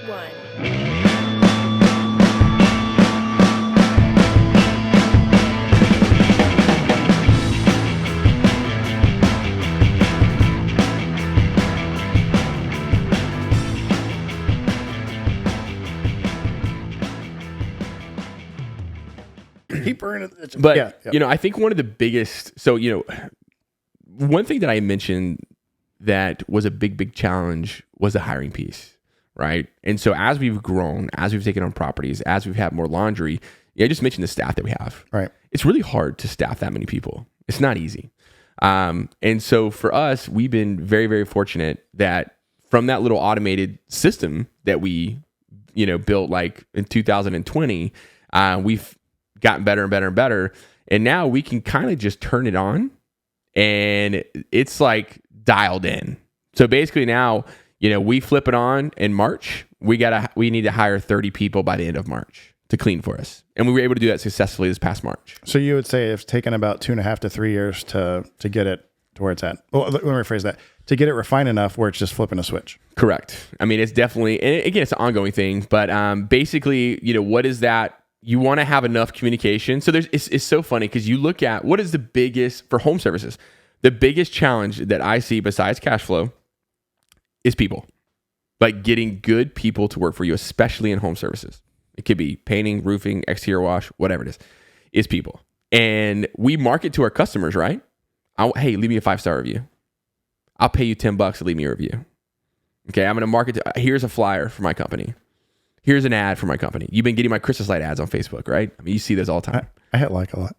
1. Keep burning. But, yeah. I think one of the biggest, one thing that I mentioned that was a big challenge was the hiring piece, right? And so as we've grown, as we've taken on properties, as we've had more laundry, I just mentioned the staff that we have. Right. It's really hard to staff that many people. It's not easy. And so for us, we've been very, very fortunate that from that little automated system that we, built like in 2020, we've gotten better and better and better. And now we can kind of just turn it on and it's like dialed in. So basically now, we flip it on in March. We need to hire 30 people by the end of March to clean for us. And we were able to do that successfully this past March. So you would say it's taken about 2.5 to 3 years to get it to where it's at. Well, let me rephrase that. To get it refined enough where it's just flipping a switch. Correct. I mean, it's definitely, and again, it's an ongoing thing, but basically, what is that? You want to have enough communication. So it's so funny because you look at what is the biggest for home services, the biggest challenge that I see besides cash flow is people, like getting good people to work for you, especially in home services. It could be painting, roofing, exterior wash, whatever it is people. And we market to our customers, right? Hey, leave me a 5-star review. I'll pay you $10 to leave me a review. Okay. I'm going to market here's a flyer for my company. Here's an ad for my company. You've been getting my Christmas light ads on Facebook, right? I mean, you see this all the time. I hit like a lot.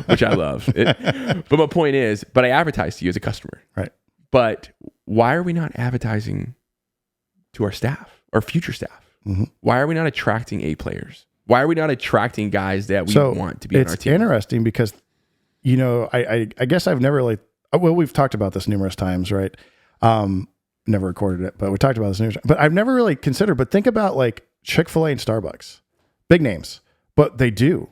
Which I love. But my point is, I advertise to you as a customer. Right. But why are we not advertising to our staff, our future staff? Mm-hmm. Why are we not attracting A players? Why are we not attracting guys that we want to be on our team? It's interesting because, I guess I've never really, well, we've talked about this numerous times, right? Never recorded it, but we talked about this. But I've never really considered. But think about like Chick-fil-A and Starbucks, big names, but they do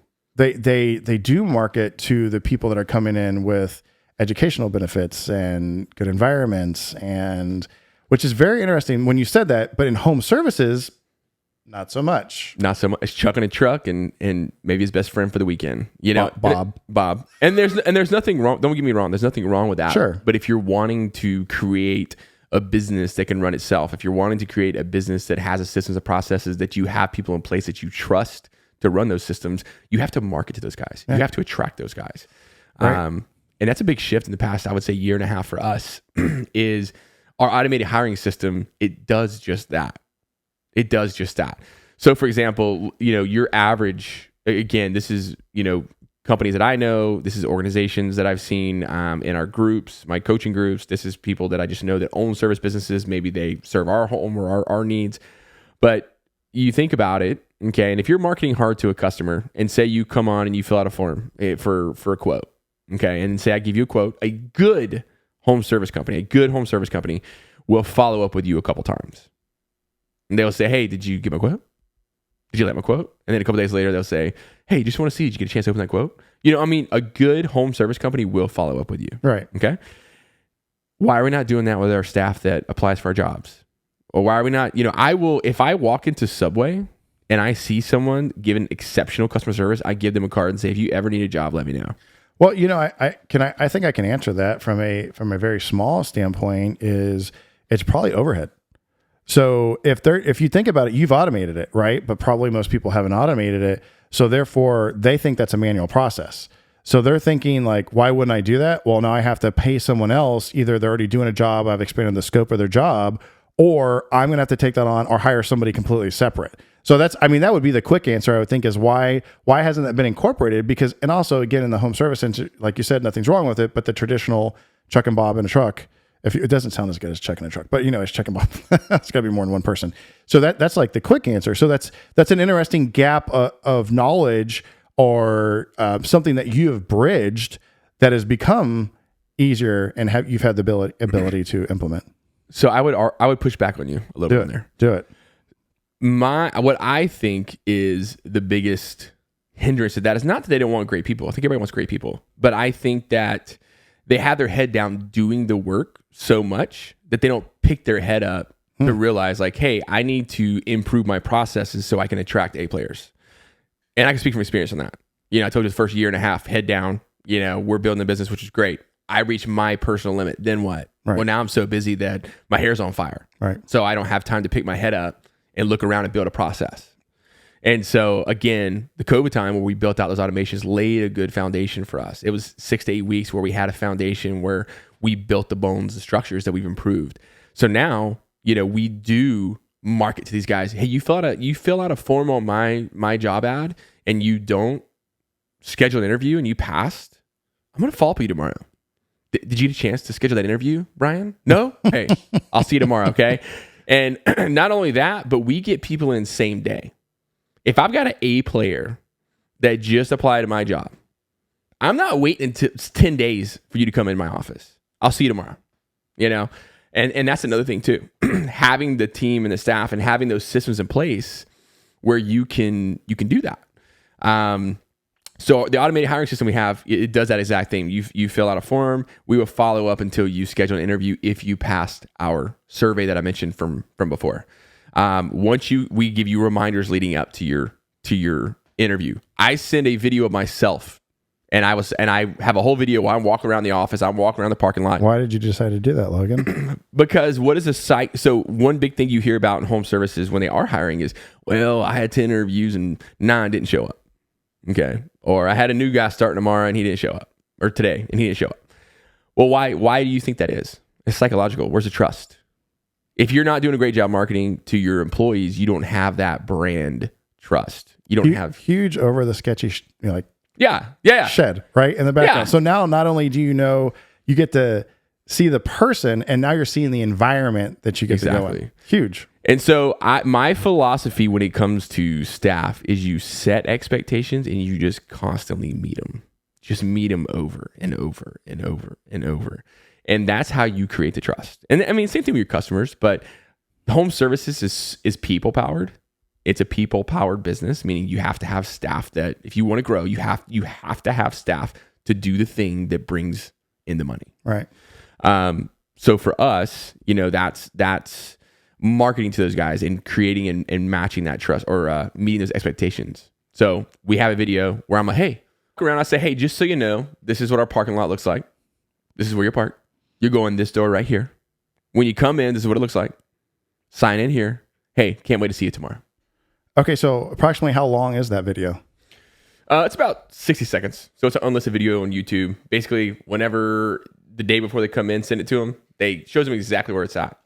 market to the people that are coming in with educational benefits and good environments, and which is very interesting when you said that. But in home services, not so much. Not so much. It's Chuck in a truck and maybe his best friend for the weekend. Bob. And there's nothing wrong. Don't get me wrong. There's nothing wrong with that. Sure. But if you're wanting to create a business that can run itself, if you're wanting to create a business that has a systems and processes that you have people in place that you trust to run those systems, you have to market to those guys. Yeah. You have to attract those guys. Right. And that's a big shift in the past, I would say, 1.5 years for us is our automated hiring system. It does just that. So for example, your average, again, this is, companies that I know, this is organizations that I've seen in our groups, my coaching groups. This is people that I just know that own service businesses. Maybe they serve our home or our needs. But you think about it, okay? And if you're marketing hard to a customer and say you come on and you fill out a form for a quote, okay? And say I give you a quote, a good home service company will follow up with you a couple times. And they'll say, hey, did you get my quote? Did you like my quote? And then a couple days later, they'll say, hey, just want to see, did you get a chance to open that quote? A good home service company will follow up with you. Right. Okay. Why are we not doing that with our staff that applies for our jobs? Or why are we not, if I walk into Subway and I see someone giving exceptional customer service, I give them a card and say, if you ever need a job, let me know. Well, I think I can answer that from a very small standpoint is it's probably overhead. So if you think about it, you've automated it, right? But probably most people haven't automated it. So therefore they think that's a manual process. So they're thinking like, why wouldn't I do that? Well, now I have to pay someone else. Either they're already doing a job, I've expanded the scope of their job, or I'm going to have to take that on or hire somebody completely separate. So that would be the quick answer, I would think, is why hasn't that been incorporated? Because, and also again, in the home service, like you said, nothing's wrong with it, but the traditional Chuck and Bob in a truck, it doesn't sound as good as Chuck in a truck, but it's Chuck and Bob. It's got to be more than one person. So that's like the quick answer. So that's an interesting gap of knowledge or something that you have bridged that has become easier and you've had the ability to implement. So I would push back on you a little bit there. Do it. What I think is the biggest hindrance to that is not that they don't want great people. I think everybody wants great people, but I think that they have their head down doing the work so much that they don't pick their head up to realize like, hey, I need to improve my processes so I can attract A players. And I can speak from experience on that. I told you the first year and a half, head down, we're building a business, which is great. I reached my personal limit. Then what? Right. Well, now I'm so busy that my hair's on fire. Right. So I don't have time to pick my head up and look around and build a process. And so again, the COVID time where we built out those automations laid a good foundation for us. It was 6 to 8 weeks where we had a foundation where we built the bones, the structures that we've improved. So now, we do market to these guys. Hey, you fill out a form on my job ad and you don't schedule an interview and you passed, I'm going to follow up with you tomorrow. Did you get a chance to schedule that interview, Brian? No? Hey, I'll see you tomorrow. Okay. And not only that, but we get people in same day. If I've got an A player that just applied to my job, I'm not waiting until 10 days for you to come in my office. I'll see you tomorrow, And that's another thing too, having the team and the staff and having those systems in place where you can do that. So the automated hiring system we have, it does that exact thing. You fill out a form. We will follow up until you schedule an interview if you passed our survey that I mentioned from before. Once we give you reminders leading up to your interview. I send a video of myself. And I have a whole video while I'm walking around the office. I'm walking around the parking lot. Why did you decide to do that, Logan? Because what is a site? So one big thing you hear about in home services when they are hiring is, well, I had 10 interviews and 9 didn't show up. Okay. Or I had a new guy starting tomorrow and he didn't show up, or today and he didn't show up. Well, why do you think that is? It's psychological. Where's the trust? If you're not doing a great job marketing to your employees, you don't have that brand trust. You don't have huge over the sketchy, Yeah. shed right in the background. Yeah. So now not only do you get to see the person, and now you're seeing the environment that you get to go in. Huge. And so my philosophy when it comes to staff is you set expectations and you just constantly meet them. Just meet them over and over and over and over. And that's how you create the trust. And I mean, same thing with your customers, but home services is people powered. It's a people powered business, meaning you have to have staff that if you want to grow, you have to have staff to do the thing that brings in the money. Right. So for us, that's marketing to those guys and creating and matching that trust or meeting those expectations. So we have a video where I'm like, hey, look around. I say, hey, just so you know, this is what our parking lot looks like. This is where you park. You're going this door right here. When you come in, this is what it looks like. Sign in here. Hey, can't wait to see you tomorrow. Okay, so approximately how long is that video? It's about 60 seconds. So it's an unlisted video on YouTube. Basically, whenever the day before they come in, send it to them. They shows them exactly where it's at.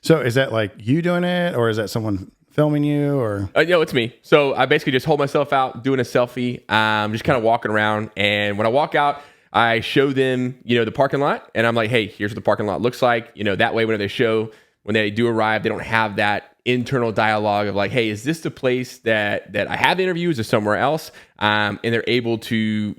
So is that like you doing it, or is that someone filming you, or? It's me. So I basically just hold myself out, doing a selfie, just kind of walking around. And when I walk out, I show them, the parking lot, and I'm like, hey, here's what the parking lot looks like. That way, when they do arrive, they don't have that internal dialogue of like, hey, is this the place that I have interviews or somewhere else? And they're able to,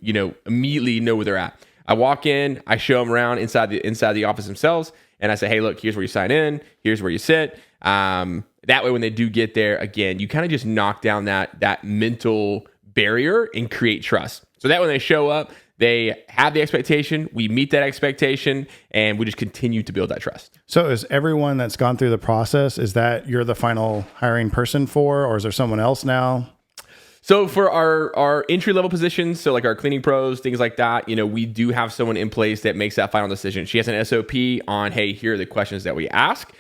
immediately know where they're at. I walk in, I show them around inside the office themselves, and I say, hey, look, here's where you sign in, here's where you sit. That way, when they do get there, again, you kind of just knock down that mental barrier and create trust. So that when they show up, they have the expectation, we meet that expectation, and we just continue to build that trust. So is everyone that's gone through the process, is that you're the final hiring person for, or is there someone else now? So for our entry-level positions, so like our cleaning pros, things like that, we do have someone in place that makes that final decision. She has an SOP on, hey, here are the questions that we ask.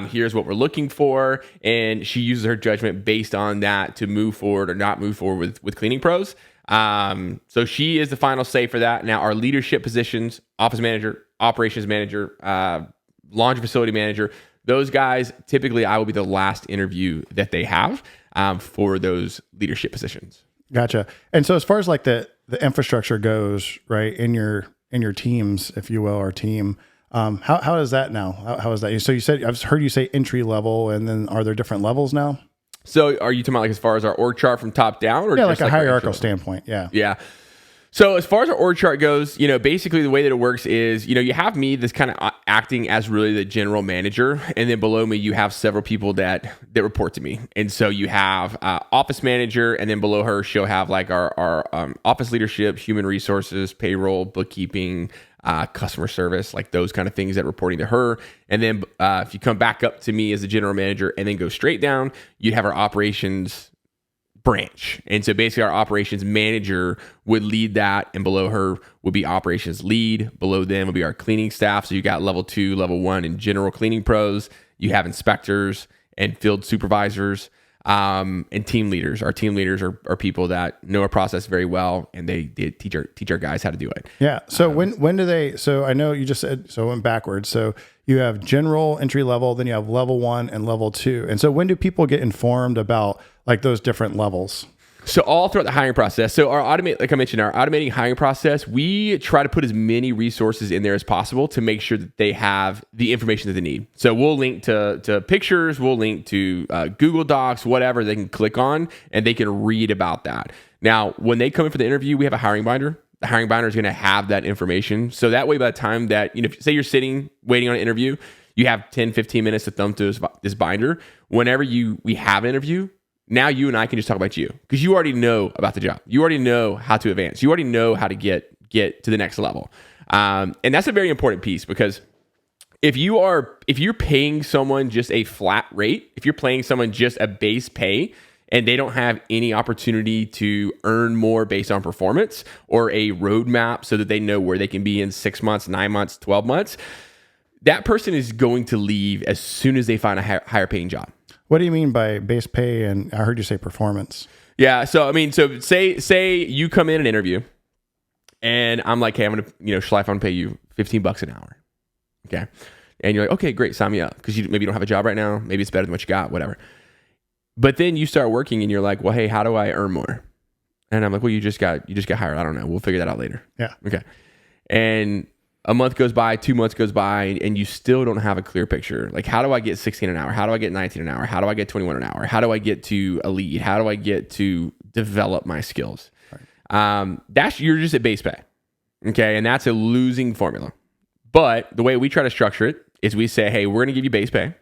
Here's what we're looking for. And she uses her judgment based on that to move forward or not move forward with cleaning pros. So she is the final say for that. Now, our leadership positions, office manager, operations manager, laundry facility manager, those guys, typically I will be the last interview that they have for those leadership positions. Gotcha. And so as far as like the infrastructure goes, right, in your teams, if you will, or team, how is that now? How is that? So you said, I've heard you say entry level, and then are there different levels now? So are you talking about like as far as our org chart from top down, or just like a hierarchical standpoint? Yeah. Yeah. So as far as our org chart goes, basically the way that it works is, you have me that's kind of acting as really the general manager. And then below me, you have several people that report to me. And so you have office manager, and then below her, she'll have like our office leadership, human resources, payroll, bookkeeping, customer service, like those kind of things that are reporting to her. And then if you come back up to me as the general manager and then go straight down, you'd have our operations branch. And so basically our operations manager would lead that, and below her would be operations lead. Below them would be our cleaning staff. So you got level 2, level 1 and general cleaning pros. You have inspectors and field supervisors, and team leaders. Our team leaders are people that know our process very well, and they teach our guys how to do it. Yeah. So when do they? So I know you just said, so I went backwards. So you have general, entry level, then you have level 1 and level 2. And so when do people get informed about like those different levels? So all throughout the hiring process. So like I mentioned, our automating hiring process, we try to put as many resources in there as possible to make sure that they have the information that they need. So we'll link to pictures, we'll link to Google Docs, whatever they can click on, and they can read about that. Now, when they come in for the interview, we have a hiring binder. The hiring binder is going to have that information. So that way, by the time that, say you're sitting waiting on an interview, you have 10, 15 minutes to thumb through this binder. Whenever we have an interview, now you and I can just talk about you, because you already know about the job. You already know how to advance. You already know how to get to the next level. And that's a very important piece, because if you're paying someone just a flat rate, if you're paying someone just a base pay and they don't have any opportunity to earn more based on performance or a roadmap so that they know where they can be in 6 months, 9 months, 12 months, that person is going to leave as soon as they find a higher paying job. What do you mean by base pay? And I heard you say performance. Yeah. So, so say you come in an interview and I'm like, hey, I'm going to, Schleif, I'm going to pay you $15 an hour. Okay. And you're like, okay, great. Sign me up. Cause maybe you don't have a job right now. Maybe it's better than what you got, whatever. But then you start working and you're like, well, hey, how do I earn more? And I'm like, well, you just got hired. I don't know. We'll figure that out later. Yeah. Okay. And a month goes by, 2 months goes by, and you still don't have a clear picture. Like, how do I get 16 an hour? How do I get 19 an hour? How do I get 21 an hour? How do I get to a lead? How do I get to develop my skills? Right. You're just at base pay. Okay. And that's a losing formula. But the way we try to structure it is we say, hey, we're going to give you base pay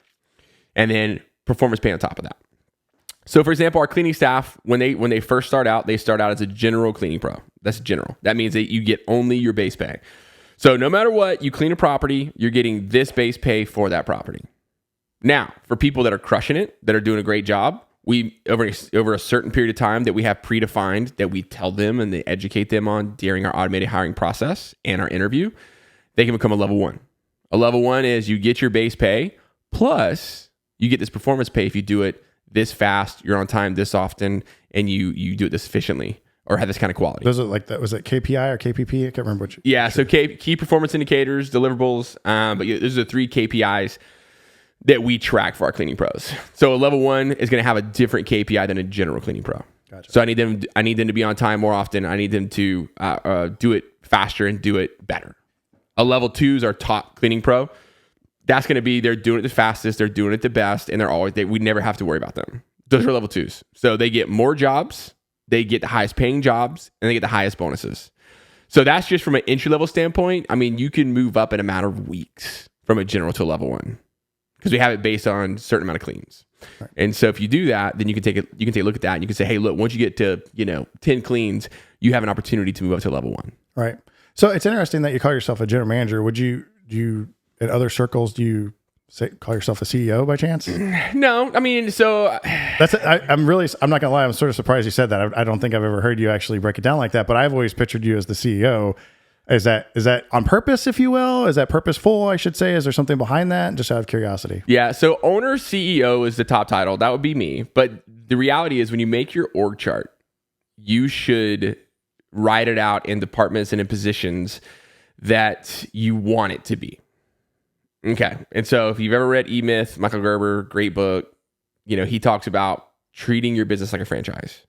and then performance pay on top of that. So for example, our cleaning staff, when they first start out, they start out as a general cleaning pro. That's general. That means that you get only your base pay. So no matter what, you clean a property, you're getting this base pay for that property. Now, for people that are crushing it, that are doing a great job, we over a certain period of time that we have predefined that we tell them and they educate them on during our automated hiring process and our interview, they can become a level 1. A level 1 is you get your base pay plus you get this performance pay if you do it this fast, you're on time this often, and you do it this efficiently or have this kind of quality. Those are like that. Was it KPI or KPP? I can't remember which. Yeah. So key performance indicators, deliverables. But those are the 3 KPIs that we track for our cleaning pros. So a level 1 is going to have a different KPI than a general cleaning pro. Gotcha. So I need them to be on time more often. I need them to do it faster and do it better. A level 2 is our top cleaning pro. That's going to be, they're doing it the fastest, they're doing it the best, and we never have to worry about them. Those are level 2s. So they get more jobs, they get the highest paying jobs, and they get the highest bonuses. So that's just from an entry level standpoint. I mean, you can move up in a matter of weeks from a general to a level 1 because we have it based on a certain amount of cleans. Right. And so if you do that, then you can take a look at that and you can say, hey, look, once you get to 10 cleans, you have an opportunity to move up to level 1. Right. So it's interesting that you call yourself a general manager. Do you in other circles, do you call yourself a CEO by chance? No, I mean, so I'm not gonna lie. I'm sort of surprised you said that. I don't think I've ever heard you actually break it down like that, but I've always pictured you as the CEO. Is that on purpose, if you will? Is that purposeful, I should say? Is there something behind that? Just out of curiosity. Yeah. So owner CEO is the top title. That would be me. But the reality is when you make your org chart, you should write it out in departments and in positions that you want it to be. Okay. And so if you've ever read E-Myth, Michael Gerber, great book, he talks about treating your business like a franchise.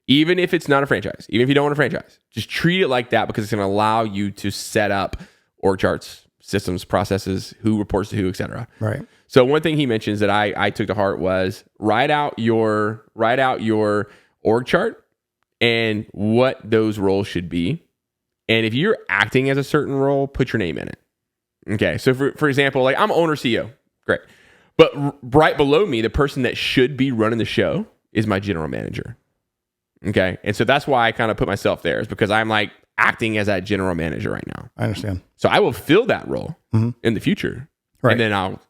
Even if it's not a franchise, even if you don't want a franchise, just treat it like that because it's going to allow you to set up org charts, systems, processes, who reports to who, et cetera. Right. So one thing he mentions that I took to heart was write out your org chart and what those roles should be. And if you're acting as a certain role, put your name in it. Okay. So for example, like I'm owner CEO. Great. But right below me, the person that should be running the show is my general manager. Okay. And so that's why I kind of put myself there, is because I'm like, acting as that general manager right now. I understand. So I will fill that role in the future. Right. And then I'll,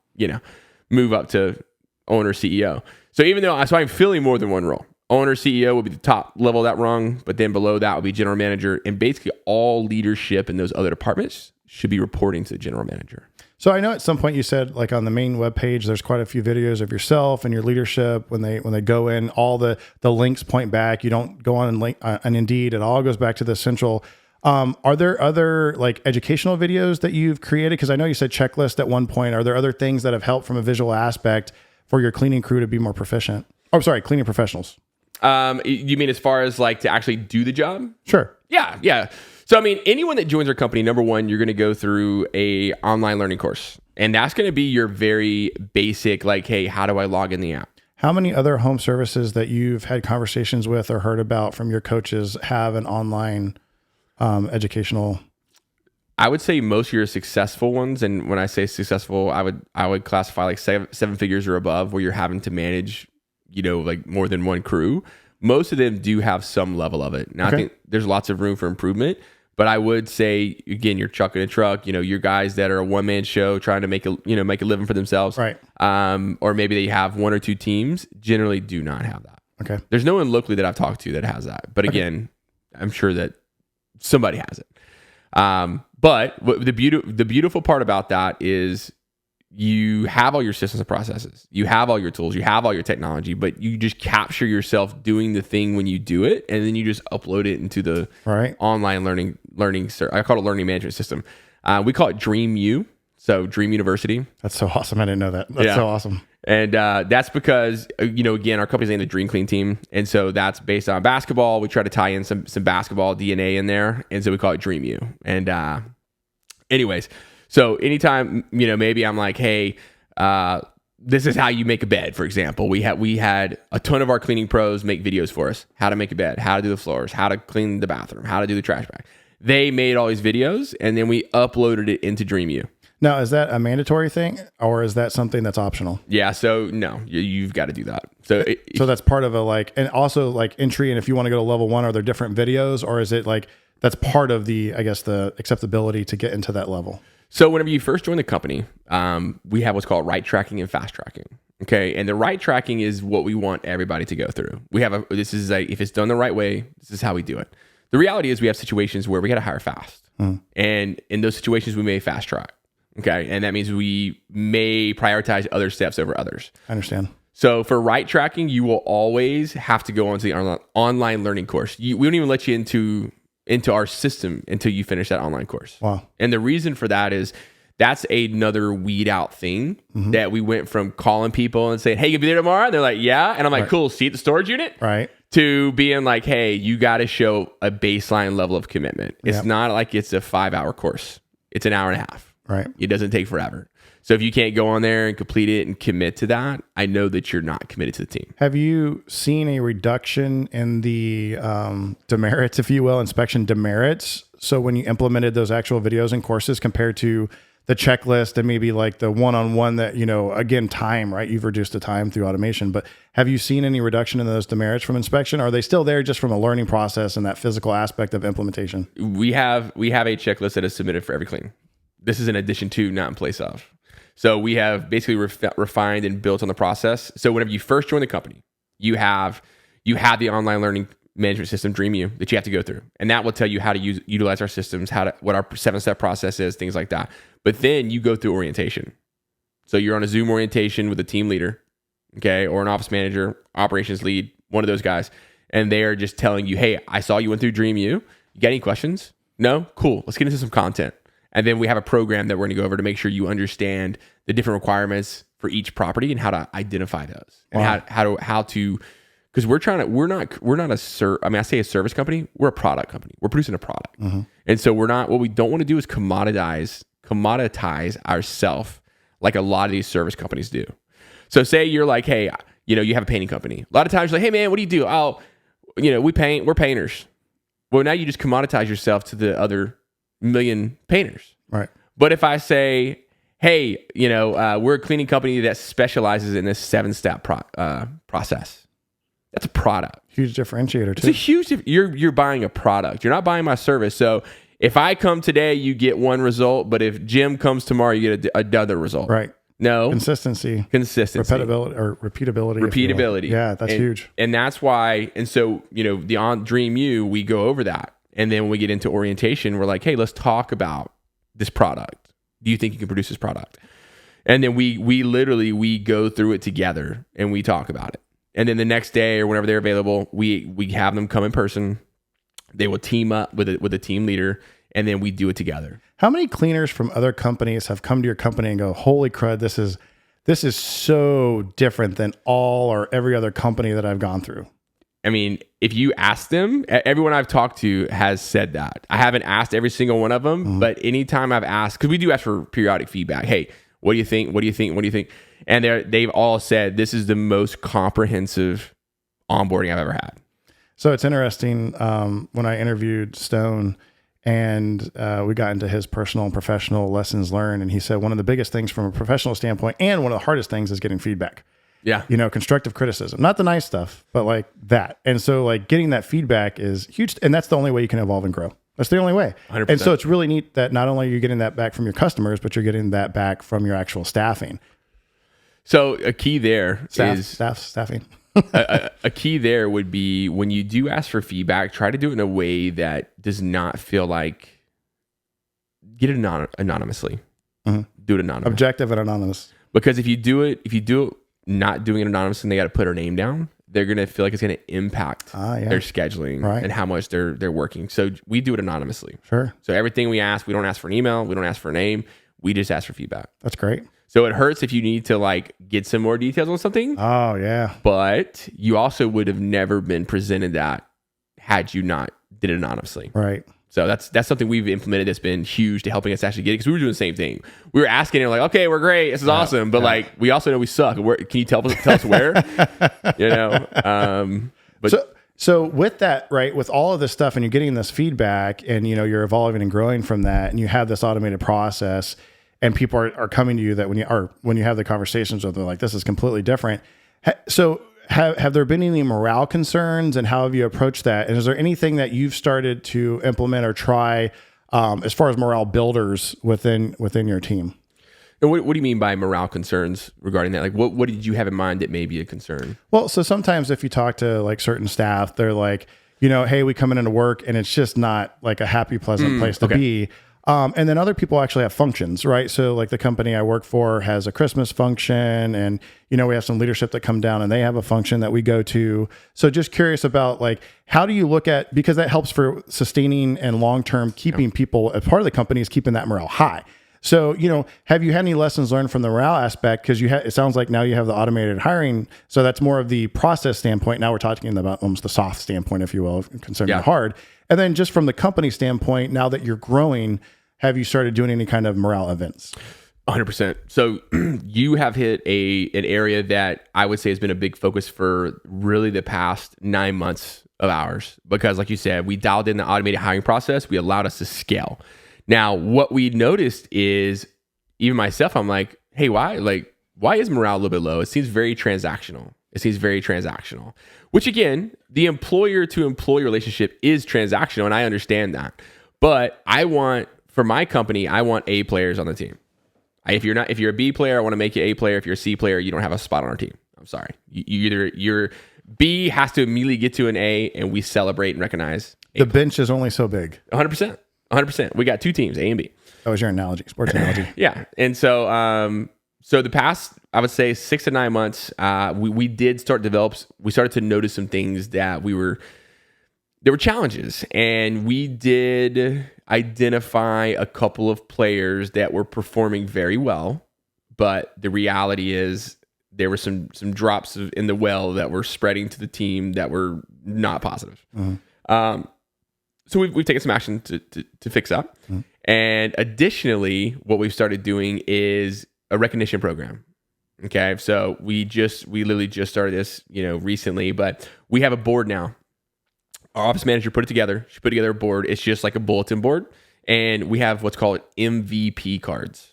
move up to owner, CEO. So I'm filling more than one role. Owner, CEO will be the top level of that rung, but then below that will be general manager. And basically all leadership in those other departments should be reporting to the general manager. So I know at some point you said, like, on the main webpage, there's quite a few videos of yourself and your leadership. When they go in, all the links point back. You don't go on and Indeed. It all goes back to the central. Are there other like educational videos that you've created? Because I know you said checklist at one point. Are there other things that have helped from a visual aspect for your cleaning crew to be more proficient? Oh, sorry, cleaning professionals. You mean as far as like to actually do the job? Sure. Yeah. So, I mean, anyone that joins our company, number one, you're going to go through a online learning course. And that's going to be your very basic, like, hey, how do I log in the app? How many other home services that you've had conversations with or heard about from your coaches have an online educational? I would say most of your successful ones, and when I say successful, I would classify like seven figures or above, where you're having to manage, like more than one crew. Most of them do have some level of it. Now, I think there's lots of room for improvement, but I would say, again, you're trucking a truck, your guys that are a one-man show trying to make a living for themselves. Right. Or maybe they have one or two teams, generally do not have that. Okay. There's no one locally that I've talked to that has that. But again, I'm sure that somebody has it. But the beautiful part about that is you have all your systems and processes, you have all your tools, you have all your technology, but you just capture yourself doing the thing when you do it, and then you just upload it into the online learning. I call it learning management system. We call it Dream U. So Dream University. That's so awesome. I didn't know that. That's so awesome. And that's because, again, our company's named the Dream Clean Team. And so that's based on basketball. We try to tie in some basketball DNA in there. And so we call it Dream U. And anyways, so anytime, maybe I'm like, hey, this is how you make a bed, for example. We had a ton of our cleaning pros make videos for us. How to make a bed, how to do the floors, how to clean the bathroom, how to do the trash bag. They made all these videos, and then we uploaded it into Dream U. Now, is that a mandatory thing, or is that something that's optional? Yeah. So no, you've got to do that. So that's part of and also like entry. And if you want to go to level 1, are there different videos, or is it like that's part of the acceptability to get into that level? So whenever you first join the company, we have what's called right tracking and fast tracking. Okay. And the right tracking is what we want everybody to go through. If it's done the right way, this is how we do it. The reality is we have situations where we got to hire fast. And in those situations, we may fast track. Okay. And that means we may prioritize other steps over others. I understand. So for right tracking, you will always have to go onto the online learning course. We don't even let you into our system until you finish that online course. Wow. And the reason for that is that's another weed out thing that we went from calling people and saying, hey, you'll be there tomorrow? And they're like, yeah. And I'm like, cool, see at the storage unit? Right. To being like, hey, you got to show a baseline level of commitment. It's not like it's a 5-hour course. It's an hour and a half. Right. It doesn't take forever. So if you can't go on there and complete it and commit to that, I know that you're not committed to the team. Have you seen a reduction in the demerits, if you will, inspection demerits? So when you implemented those actual videos and courses compared to the checklist and maybe like the one-on-one that, again, time, right? You've reduced the time through automation, but have you seen any reduction in those demerits from inspection? Or are they still there just from a learning process and that physical aspect of implementation? We have a checklist that is submitted for every clean. This is in addition to, not in place of. So we have basically refined and built on the process. So whenever you first join the company, you have the online learning management system, Dream U, that you have to go through. And that will tell you how to utilize our systems, what our 7-step process is, things like that. But then you go through orientation. So you're on a Zoom orientation with a team leader, okay, or an office manager, operations lead, one of those guys. And they are just telling you, hey, I saw you went through Dream U. You got any questions? No? Cool. Let's get into some content. And then we have a program that we're going to go over to make sure you understand the different requirements for each property and how to identify those. And how to, because we're not a service company, we're a product company. We're producing a product. And so what we don't want to do is commoditize ourselves like a lot of these service companies do. So say you're like, hey, you have a painting company. A lot of times you're like, hey man, what do you do? Oh, we paint, we're painters. Well, now you just commoditize yourself to the other million painters. Right. But if I say, hey, we're a cleaning company that specializes in this 7-step process, That's a product. Huge differentiator It's too. a huge. You're buying a product. You're not buying my service. So if I come today, you get one result. But if Jim comes tomorrow, you get another result. Right. No. Consistency. Repetibility. Repeatability. Yeah, that's huge. And that's why. And so, the Dream You, we go over that. And then when we get into orientation, we're like, hey, let's talk about this product. Do you think you can produce this product? And then we literally go through it together and we talk about it. And then the next day or whenever they're available, we have them come in person. They will team up with a team leader, and then we do it together. How many cleaners from other companies have come to your company and go, holy crud, this is so different than all or every other company that I've gone through? I mean, if you ask them, everyone I've talked to has said that. I haven't asked every single one of them, but anytime I've asked, because we do ask for periodic feedback. Hey, what do you think? What do you think? What do you think? And they've all said this is the most comprehensive onboarding I've ever had. So it's interesting. When I interviewed Stone and we got into his personal and professional lessons learned, and he said one of the biggest things from a professional standpoint and one of the hardest things is getting feedback. Yeah. Constructive criticism, not the nice stuff, but like that. And so like getting that feedback is huge. And that's the only way you can evolve and grow. That's the only way. 100%. And so it's really neat that not only are you getting that back from your customers, but you're getting that back from your actual staffing. So a key there is staffing. a key there would be when you do ask for feedback, try to do it in a way that does not feel like get it anonymously. Mm-hmm. Do it anonymously. Objective and anonymous. Because if you do it not doing it anonymously and they got to put her name down, they're going to feel like it's going to impact their scheduling and how much they're working. So we do it anonymously. Sure. So everything we ask, we don't ask for an email. We don't ask for a name. We just ask for feedback. That's great. So it hurts if you need to like get some more details on something. Oh yeah. But you also would have never been presented that had you not did it anonymously. Right. So that's something we've implemented that's been huge to helping us actually get it, because we were doing the same thing. We were asking and like, okay, we're great. This is awesome. But like, we also know we suck. Can you tell us where? But So with that, right, with all of this stuff and you're getting this feedback and, you're evolving and growing from that and you have this automated process and people are coming to you that when you have the conversations with them, like, this is completely different. So have there been any morale concerns and how have you approached that? And is there anything that you've started to implement or try as far as morale builders within your team? And what do you mean by morale concerns regarding that? Like, what did you have in mind that may be a concern? Well, so sometimes if you talk to like certain staff, they're like, hey, we come into work and it's just not like a happy, pleasant place to be. And then other people actually have functions, right? So like the company I work for has a Christmas function and, we have some leadership that come down and they have a function that we go to. So just curious about like, how do you look at, because that helps for sustaining and long-term keeping people as part of the company is keeping that morale high. So, have you had any lessons learned from the morale aspect? Because it sounds like now you have the automated hiring. So that's more of the process standpoint. Now we're talking about almost the soft standpoint, if you will, concerning the hard. And then just from the company standpoint, now that you're growing, have you started doing any kind of morale events? 100%. So you have hit an area that I would say has been a big focus for really the past 9 months of ours. Because like you said, we dialed in the automated hiring process. We allowed us to scale. Now, what we noticed is, even myself, I'm like, hey, why is morale a little bit low? It seems very transactional. Which again, the employer to employee relationship is transactional, and I understand that. But for my company, I want A players on the team. If you're a B player, I want to make you A player. If you're a C player, you don't have a spot on our team. I'm sorry. Your B has to immediately get to an A, and we celebrate and recognize. The bench is only so big. 100%. We got two teams, A and B. That was your analogy, sports analogy. Yeah. And so, the past, I would say 6 to 9 months, we started to notice some things that there were challenges, and we did identify a couple of players that were performing very well. But the reality is there were some drops in the well that were spreading to the team that were not positive. Mm-hmm. So we've taken some action to fix up. Mm-hmm. And additionally, what we've started doing is a recognition program. Okay. So we literally just started this, recently, but we have a board now. Our office manager put it together. She put together a board. It's just like a bulletin board. And we have what's called MVP cards.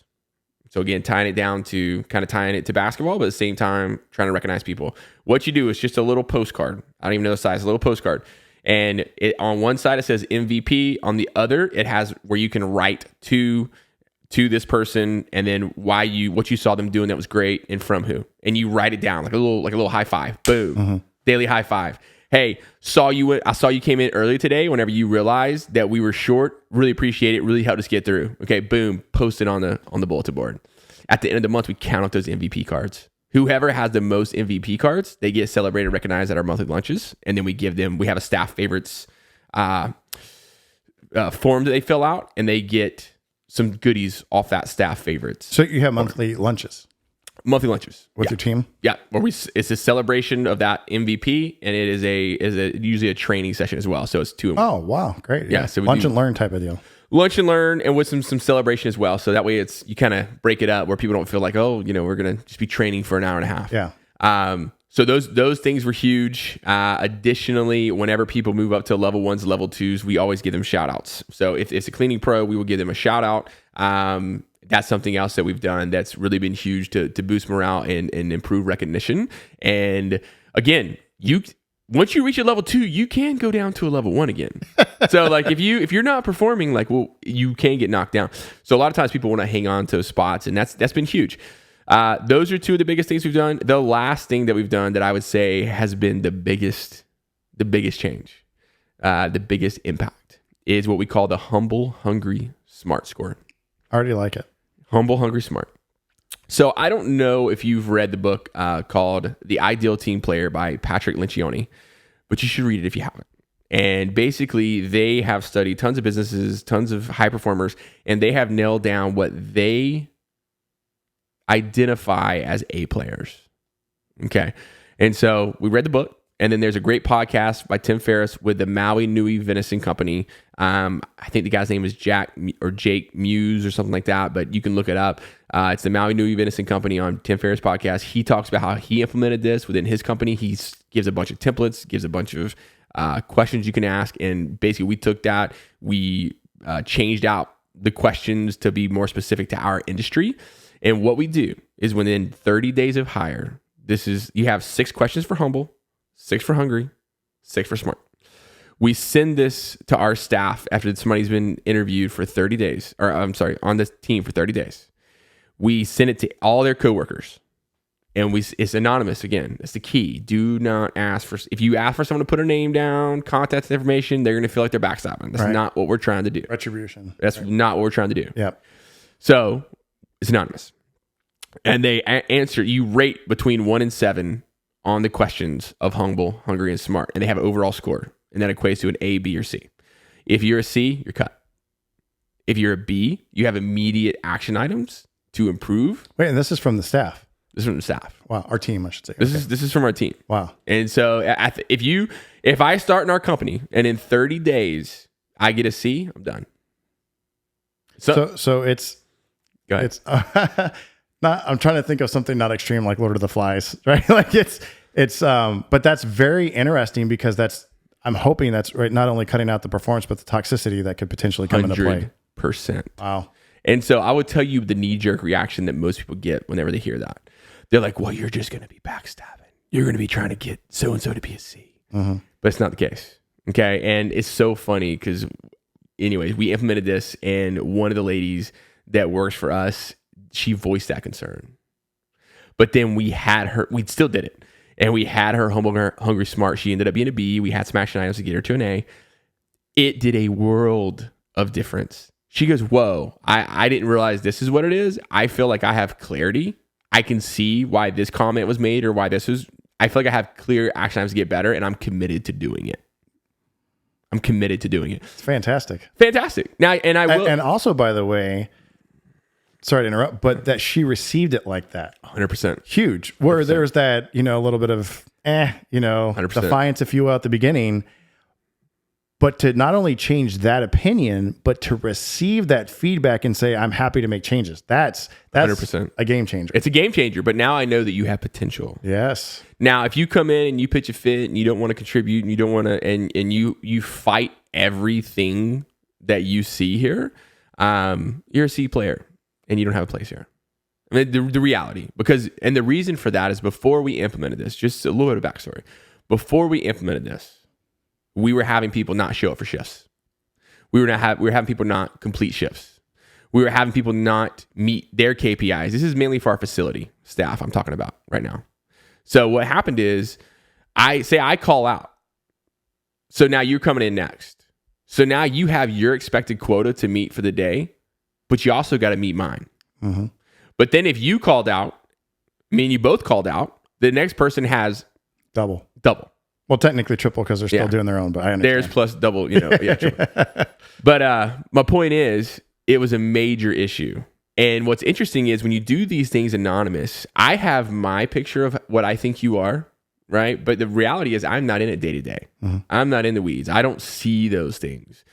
So again, tying it to basketball, but at the same time, trying to recognize people. What you do is just a little postcard. I don't even know the size, a little postcard. And on one side it says MVP, on the other it has where you can write to this person and then what you saw them doing that was great and from who. And you write it down like a little high five. Boom. Daily high five. Hey, I saw you came in early today whenever you realized that we were short. Really appreciate it. Really helped us get through. Okay, boom, post it on the bulletin board. At the end of the month, we count up those MVP cards. Whoever has the most MVP cards, they get celebrated, recognized at our monthly lunches. And then we have a staff favorites form that they fill out, and they get some goodies off that staff favorites. So you have monthly lunches? Monthly lunches. With your team? Yeah. Where it's a celebration of that MVP, and it is usually a training session as well. So it's 2 in 1. Oh, wow. Great. Yeah. So lunch and learn type of deal. Lunch and learn, and with some celebration as well. So that way you kind of break it up where people don't feel like, oh, we're going to just be training for an hour and a half. Yeah. So those things were huge. Additionally, whenever people move up to level 1s, level 2s, we always give them shout outs. So if it's a cleaning pro, we will give them a shout out. That's something else that we've done that's really been huge to boost morale and improve recognition. And again, once you reach a level 2, you can go down to a level 1 again. So like if you're not performing, you can get knocked down. So a lot of times people want to hang on to spots, and that's been huge. Those are 2 of the biggest things we've done. The last thing that we've done that I would say has been the biggest change, the biggest impact is what we call the humble, hungry, smart score. I already like it. Humble, hungry, smart. So I don't know if you've read the book called The Ideal Team Player by Patrick Lencioni, but you should read it if you haven't. And basically, they have studied tons of businesses, tons of high performers, and they have nailed down what they identify as A players. Okay. And so we read the book, and then there's a great podcast by Tim Ferriss with the Maui Nui Venison Company. I think the guy's name is Jake Muse or something like that, but you can look it up. It's the Maui Nui Venison Company on Tim Ferriss podcast. He talks about how he implemented this within his company. He gives a bunch of templates, gives a bunch of questions you can ask. And basically we took that, we changed out the questions to be more specific to our industry. And what we do is within 30 days of hire, you have 6 questions for humble, 6 for hungry, 6 for smart. We send this to our staff after somebody's been interviewed for 30 days, on this team for 30 days. We send it to all their coworkers, and it's anonymous again. That's the key. Do not ask if you ask for someone to put a name down, contact information, they're going to feel like they're backstabbing. That's not what we're trying to do. Retribution. That's not what we're trying to do. Yep. So it's anonymous. And they answer, you rate between 1 and 7 on the questions of humble, hungry, and smart. And they have an overall score. And that equates to an A, B, or C. If you're a C, you're cut. If you're a B, you have immediate action items to improve. Wait, and this is from the staff? This is from the staff. Wow, our team, I should say. This is from our team. Wow. And so if I start in our company and in 30 days I get a C, I'm done. So it's... Go ahead. It's... I'm trying to think of something not extreme like Lord of the Flies, right? Like but that's very interesting because I'm hoping that's right. Not only cutting out the performance, but the toxicity that could potentially come into play. 100%. Wow. And so I would tell you the knee-jerk reaction that most people get whenever they hear that. They're like, well, you're just going to be backstabbing. You're going to be trying to get so-and-so to be a C. Mm-hmm. But it's not the case. Okay. And it's so funny because anyways, we implemented this, and one of the ladies that works for us, she voiced that concern. But then we still did it. And we had her humble, hungry, smart. She ended up being a B. We had some action items to get her to an A. It did a world of difference. She goes, whoa, I didn't realize this is what it is. I feel like I have clarity. I can see why this comment was made or why I feel like I have clear action items to get better, and I'm committed to doing it. It's fantastic. Now, and I will. And also, by the way, sorry to interrupt, but that she received it like that. 100%. Huge. Where 100%. There's that, a little bit of, 100%. defiance, if you will, at the beginning. But to not only change that opinion, but to receive that feedback and say, I'm happy to make changes. That's 100%. A game changer. It's a game changer, but now I know that you have potential. Yes. Now, if you come in and you pitch a fit and you don't want to contribute and you don't want to, and you fight everything that you see here, you're a C player and you don't have a place here. I mean, the reality, and the reason for that is before we implemented this, just a little bit of backstory. before we implemented this, we were having people not show up for shifts. We were having people not complete shifts. We were having people not meet their KPIs. This is mainly for our facility staff I'm talking about right now. So what happened is I call out. So now you're coming in next. So now you have your expected quota to meet for the day, but you also got to meet mine. Mm-hmm. But then if you called out, me and you both called out, the next person has double. Well, technically triple because they're still doing their own, but I understand. Theirs plus double, triple. But my point is, it was a major issue. And what's interesting is when you do these things anonymous, I have my picture of what I think you are, right? But the reality is I'm not in it day to day. I'm not in the weeds. I don't see those things.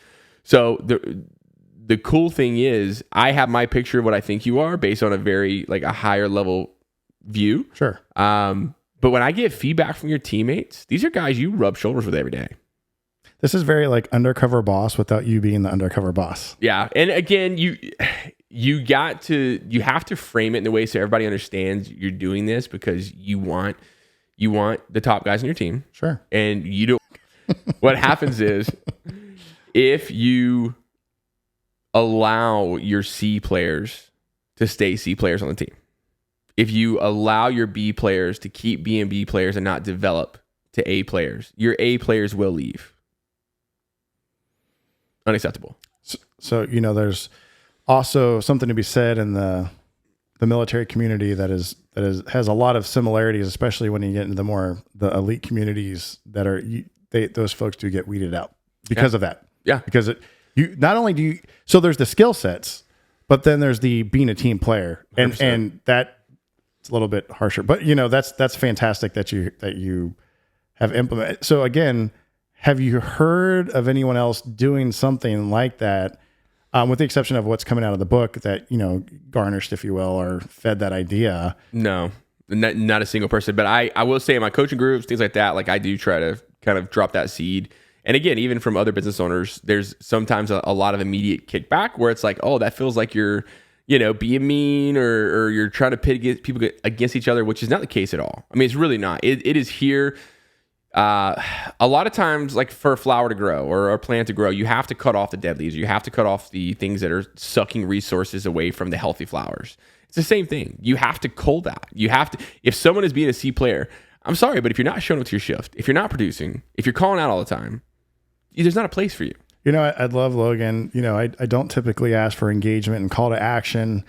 So the cool thing is I have my picture of what I think you are based on a very a higher level view. Sure. But when I get feedback from your teammates, these are guys you rub shoulders with every day. This is very undercover boss without you being the undercover boss. Yeah. And again, you have to frame it in a way so everybody understands you're doing this because you want the top guys on your team. Sure. And you don't, what happens is if you allow your C players to stay C players on the team, if you allow your B players to keep being B players and not develop to A players, your A players will leave. Unacceptable. So there's also something to be said in the military community that has a lot of similarities, especially when you get into the elite communities that are those folks do get weeded out because of that. Yeah. Because so there's the skill sets, but then there's the being a team player, and that it's a little bit harsher. But that's fantastic that you have implemented. So again, have you heard of anyone else doing something like that? With the exception of what's coming out of the book that, garnished, if you will, or fed that idea. No, not a single person. But I will say in my coaching groups, things like that, I do try to kind of drop that seed. And again, even from other business owners, there's sometimes a lot of immediate kickback where it's like, oh, that feels like you're, being mean or you're trying to pit people against each other, which is not the case at all. I mean, it's really not. It is here. A lot of times, for a flower to grow or a plant to grow, you have to cut off the dead leaves. You have to cut off the things that are sucking resources away from the healthy flowers. It's the same thing. You have to cull that. You have to, if someone is being a C player, I'm sorry, but if you're not showing up to your shift, if you're not producing, if you're calling out all the time, there's not a place for you. I'd love, Logan, I don't typically ask for engagement and call to action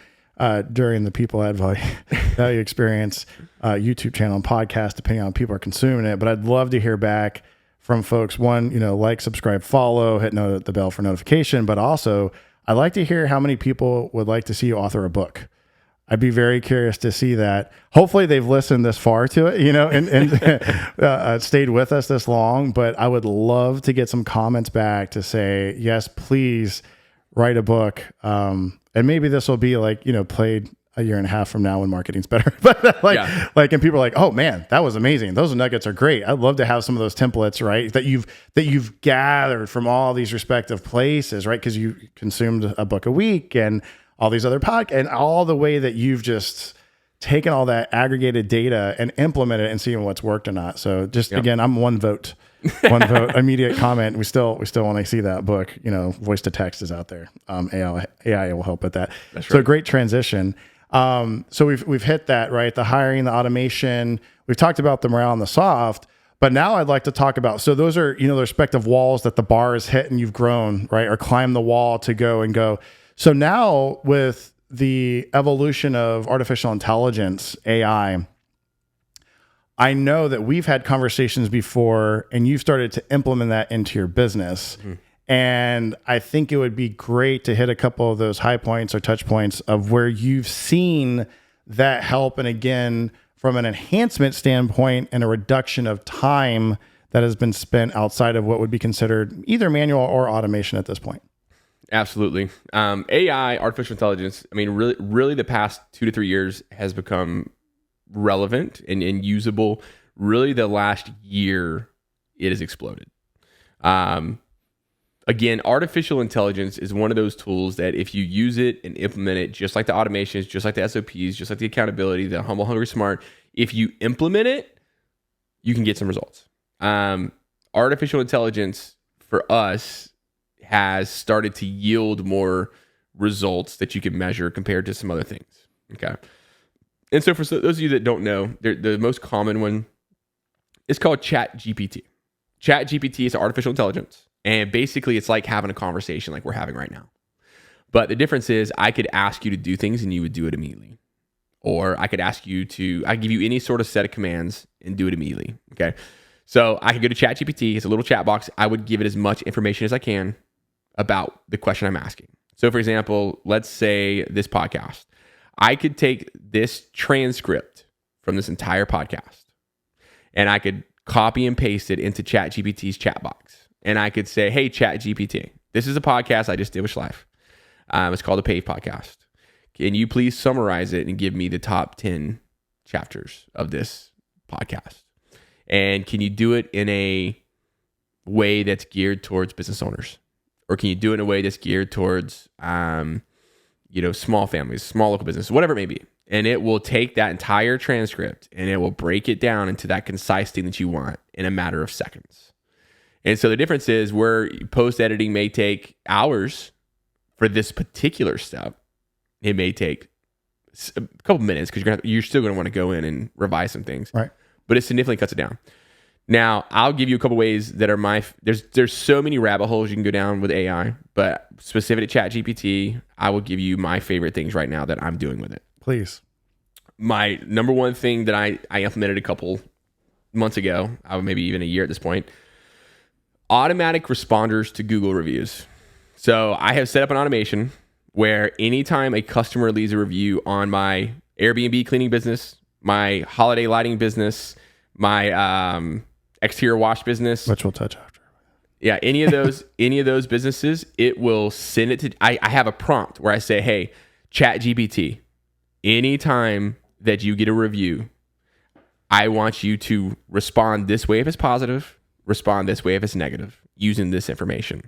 during the People Add Value Experience YouTube channel and podcast, depending on how people are consuming it. But I'd love to hear back from folks. One, like, subscribe, follow, hit the bell for notification. But also, I'd like to hear how many people would like to see you author a book. I'd be very curious to see that. Hopefully they've listened this far to it, and stayed with us this long. But I would love to get some comments back to say, yes, please write a book. And maybe this will be played a year and a half from now when marketing's better. But and people are like, oh man, that was amazing. Those nuggets are great. I'd love to have some of those templates, right? That you've gathered from all these respective places, right? Because you consumed a book a week and all these other podcasts, and all the way that you've just taken all that aggregated data and implemented it and seeing what's worked or not. So again, I'm one vote, immediate comment. We still want to see that book, voice to text is out there. AI will help with that. That's right. So great transition. So we've hit that, right? The hiring, the automation, we've talked about the morale and the soft, but now I'd like to talk about, so those are, the respective walls that the bar is hit and you've grown, right? Or climb the wall to go. So now with the evolution of artificial intelligence, AI, I know that we've had conversations before and you've started to implement that into your business. Mm-hmm. And I think it would be great to hit a couple of those high points or touch points of where you've seen that help. And again, from an enhancement standpoint and a reduction of time that has been spent outside of what would be considered either manual or automation at this point. Absolutely. AI, artificial intelligence, I mean, really the past 2 to 3 years has become relevant and usable. Really the last year, it has exploded. Again, artificial intelligence is one of those tools that if you use it and implement it, just like the automations, just like the SOPs, just like the accountability, the humble, hungry, smart, if you implement it, you can get some results. artificial intelligence for us has started to yield more results that you can measure compared to some other things. Okay. And so for those of you that don't know, the most common one is called ChatGPT. ChatGPT is artificial intelligence. And basically it's like having a conversation like we're having right now. But the difference is I could ask you to do things and you would do it immediately. Or I could ask you to, I give you any sort of set of commands and do it immediately. Okay. So I could go to ChatGPT. It's a little chat box. I would give it as much information as I can about the question I'm asking. So for example, let's say this podcast. I could take this transcript from this entire podcast and I could copy and paste it into ChatGPT's chat box. And I could say, hey, ChatGPT, this is a podcast I just did with Schleif. It's called the PAVE Podcast. Can you please summarize it and give me the top 10 chapters of this podcast? And can you do it in a way that's geared towards business owners? Or can you do it in a way that's geared towards, small families, small local businesses, whatever it may be? And it will take that entire transcript and it will break it down into that concise thing that you want in a matter of seconds. And so the difference is where post editing may take hours for this particular step, it may take a couple minutes because you're still going to want to go in and revise some things. Right. But it significantly cuts it down. Now, I'll give you a couple ways that are there's so many rabbit holes you can go down with AI, but specific to ChatGPT, I will give you my favorite things right now that I'm doing with it. Please. My number one thing that I implemented a couple months ago, maybe even a year at this point, automatic responders to Google reviews. So I have set up an automation where anytime a customer leaves a review on my Airbnb cleaning business, my holiday lighting business, my exterior wash business, which we'll touch after. Yeah, any of those businesses, it will send it to. I have a prompt where I say, "Hey, ChatGPT, anytime that you get a review, I want you to respond this way if it's positive, respond this way if it's negative, using this information."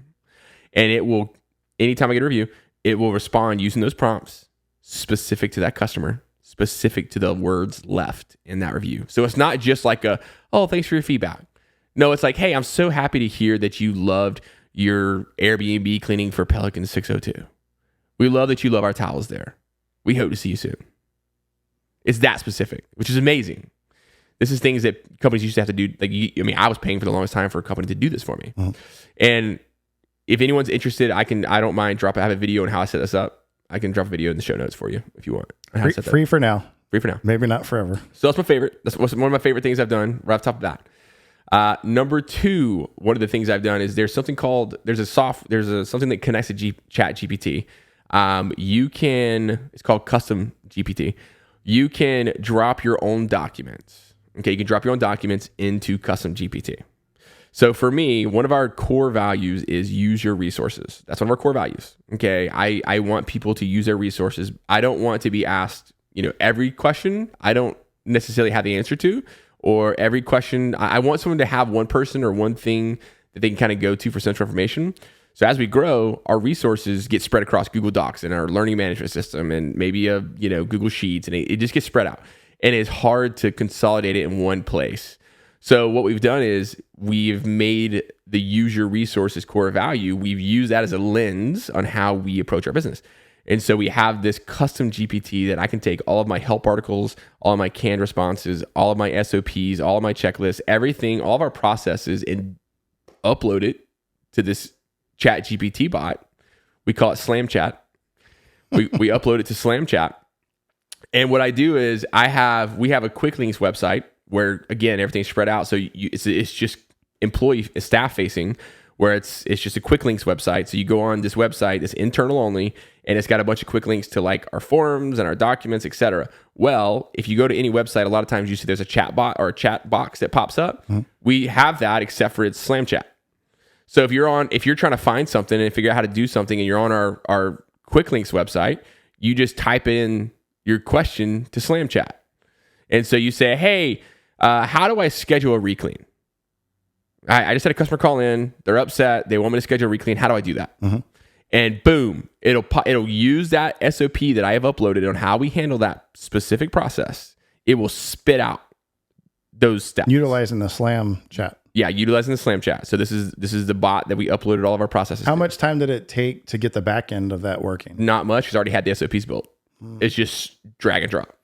And it will, anytime I get a review, it will respond using those prompts specific to that customer, specific to the words left in that review. So it's not just like oh, thanks for your feedback. No, it's like, hey, I'm so happy to hear that you loved your Airbnb cleaning for Pelican 602. We love that you love our towels there. We hope to see you soon. It's that specific, which is amazing. This is things that companies used to have to do. I was paying for the longest time for a company to do this for me. Mm-hmm. And if anyone's interested, I don't mind I have a video on how I set this up. I can drop a video in the show notes for you if you want. Free for now. Free for now. Maybe not forever. So that's my favorite. That's one of my favorite things I've done right off the top of that. Number two, one of the things I've done is there's something called, something that connects to ChatGPT. It's called custom GPT. You can drop your own documents. Okay. You can drop your own documents into custom GPT. So for me, one of our core values is use your resources. That's one of our core values. Okay. I want people to use their resources. I don't want to be asked, every question I don't necessarily have the answer to, or every question. I want someone to have one person or one thing that they can kind of go to for central information. So as we grow, our resources get spread across Google Docs and our learning management system and maybe Google Sheets, and it just gets spread out. And it's hard to consolidate it in one place. So what we've done is we've made the use your resources core value. We've used that as a lens on how we approach our business. And so we have this custom GPT that I can take all of my help articles, all of my canned responses, all of my SOPs, all of my checklists, everything, all of our processes, and upload it to this Chat GPT bot. We call it Slam Chat. We upload it to Slam Chat. And what I do is we have a quick links website where, again, everything's spread out. So it's just staff facing, where it's just a quick links website. So you go on this website, it's internal only, and it's got a bunch of quick links to like our forums and our documents, etc. Well, if you go to any website, a lot of times you see there's a chat bot or a chat box that pops up. Mm-hmm. We have that, except for it's Slam Chat. So if you're trying to find something and figure out how to do something, and you're on our quick links website, you just type in your question to Slam Chat. And so you say, hey, how do I schedule a reclean? I just had a customer call in. They're upset. They want me to schedule a reclean. How do I do that? Mm-hmm. And boom, it'll use that SOP that I have uploaded on how we handle that specific process. It will spit out those steps. Utilizing the Slam Chat. Yeah, utilizing the Slam chat. So this is the bot that we uploaded all of our processes. How much time did it take to get the back end of that working? Not much. It's already had the SOPs built. It's just drag and drop.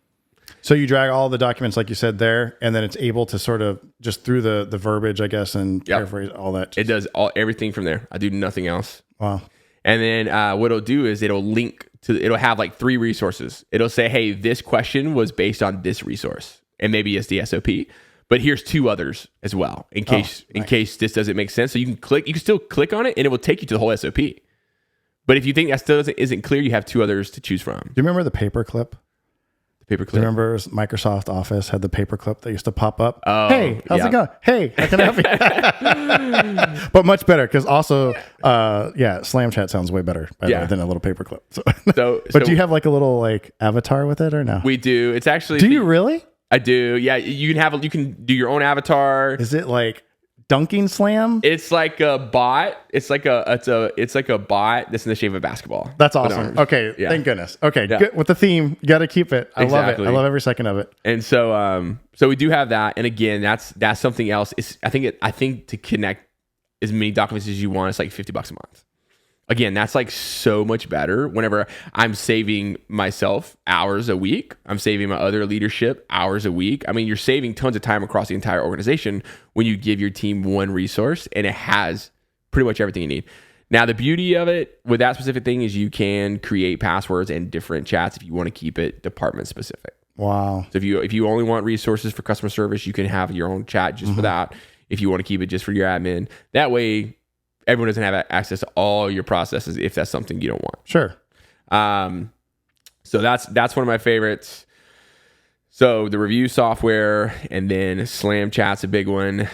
So you drag all the documents, like you said there, and then it's able to sort of just through the verbiage, I guess, and paraphrase all that. It does everything from there. I do nothing else. Wow. And then what it'll do is it'll link to, it'll have like 3 resources. It'll say, hey, this question was based on this resource, and maybe it's the SOP, but here's 2 others as well in case this doesn't make sense. So you can still click on it, and it will take you to the whole SOP. But if you think that still isn't clear, you have 2 odders to choose from. Do you remember the paperclip? Paperclip. Do you remember Microsoft Office had the paperclip that used to pop up? Oh, hey, how's it going? Hey, how can I help you? But much better because also, Slam Chat sounds way better by the way, than a little paperclip. But do you have like a little like avatar with it or no? We do. It's actually. Do you really? I do. Yeah, you can do your own avatar. Is it like dunking slam? It's like a bot. It's like a bot that's in the shape of a basketball. That's awesome. Okay, thank goodness. Okay, good. With the theme, you got to keep it. I love it. I love every second of it. And so we do have that. And again, that's something else. I think to connect as many documents as you want, it's like $50 a month. Again, that's like so much better whenever I'm saving myself hours a week. I'm saving my other leadership hours a week. I mean, you're saving tons of time across the entire organization when you give your team one resource and it has pretty much everything you need. Now, the beauty of it with that specific thing is you can create passwords and different chats if you want to keep it department specific. Wow. So if you only want resources for customer service, you can have your own chat just for that. If you want to keep it just for your admin, that way everyone doesn't have access to all your processes if that's something you don't want. Sure. So that's one of my favorites. So the review software and then Slam Chat's a big one.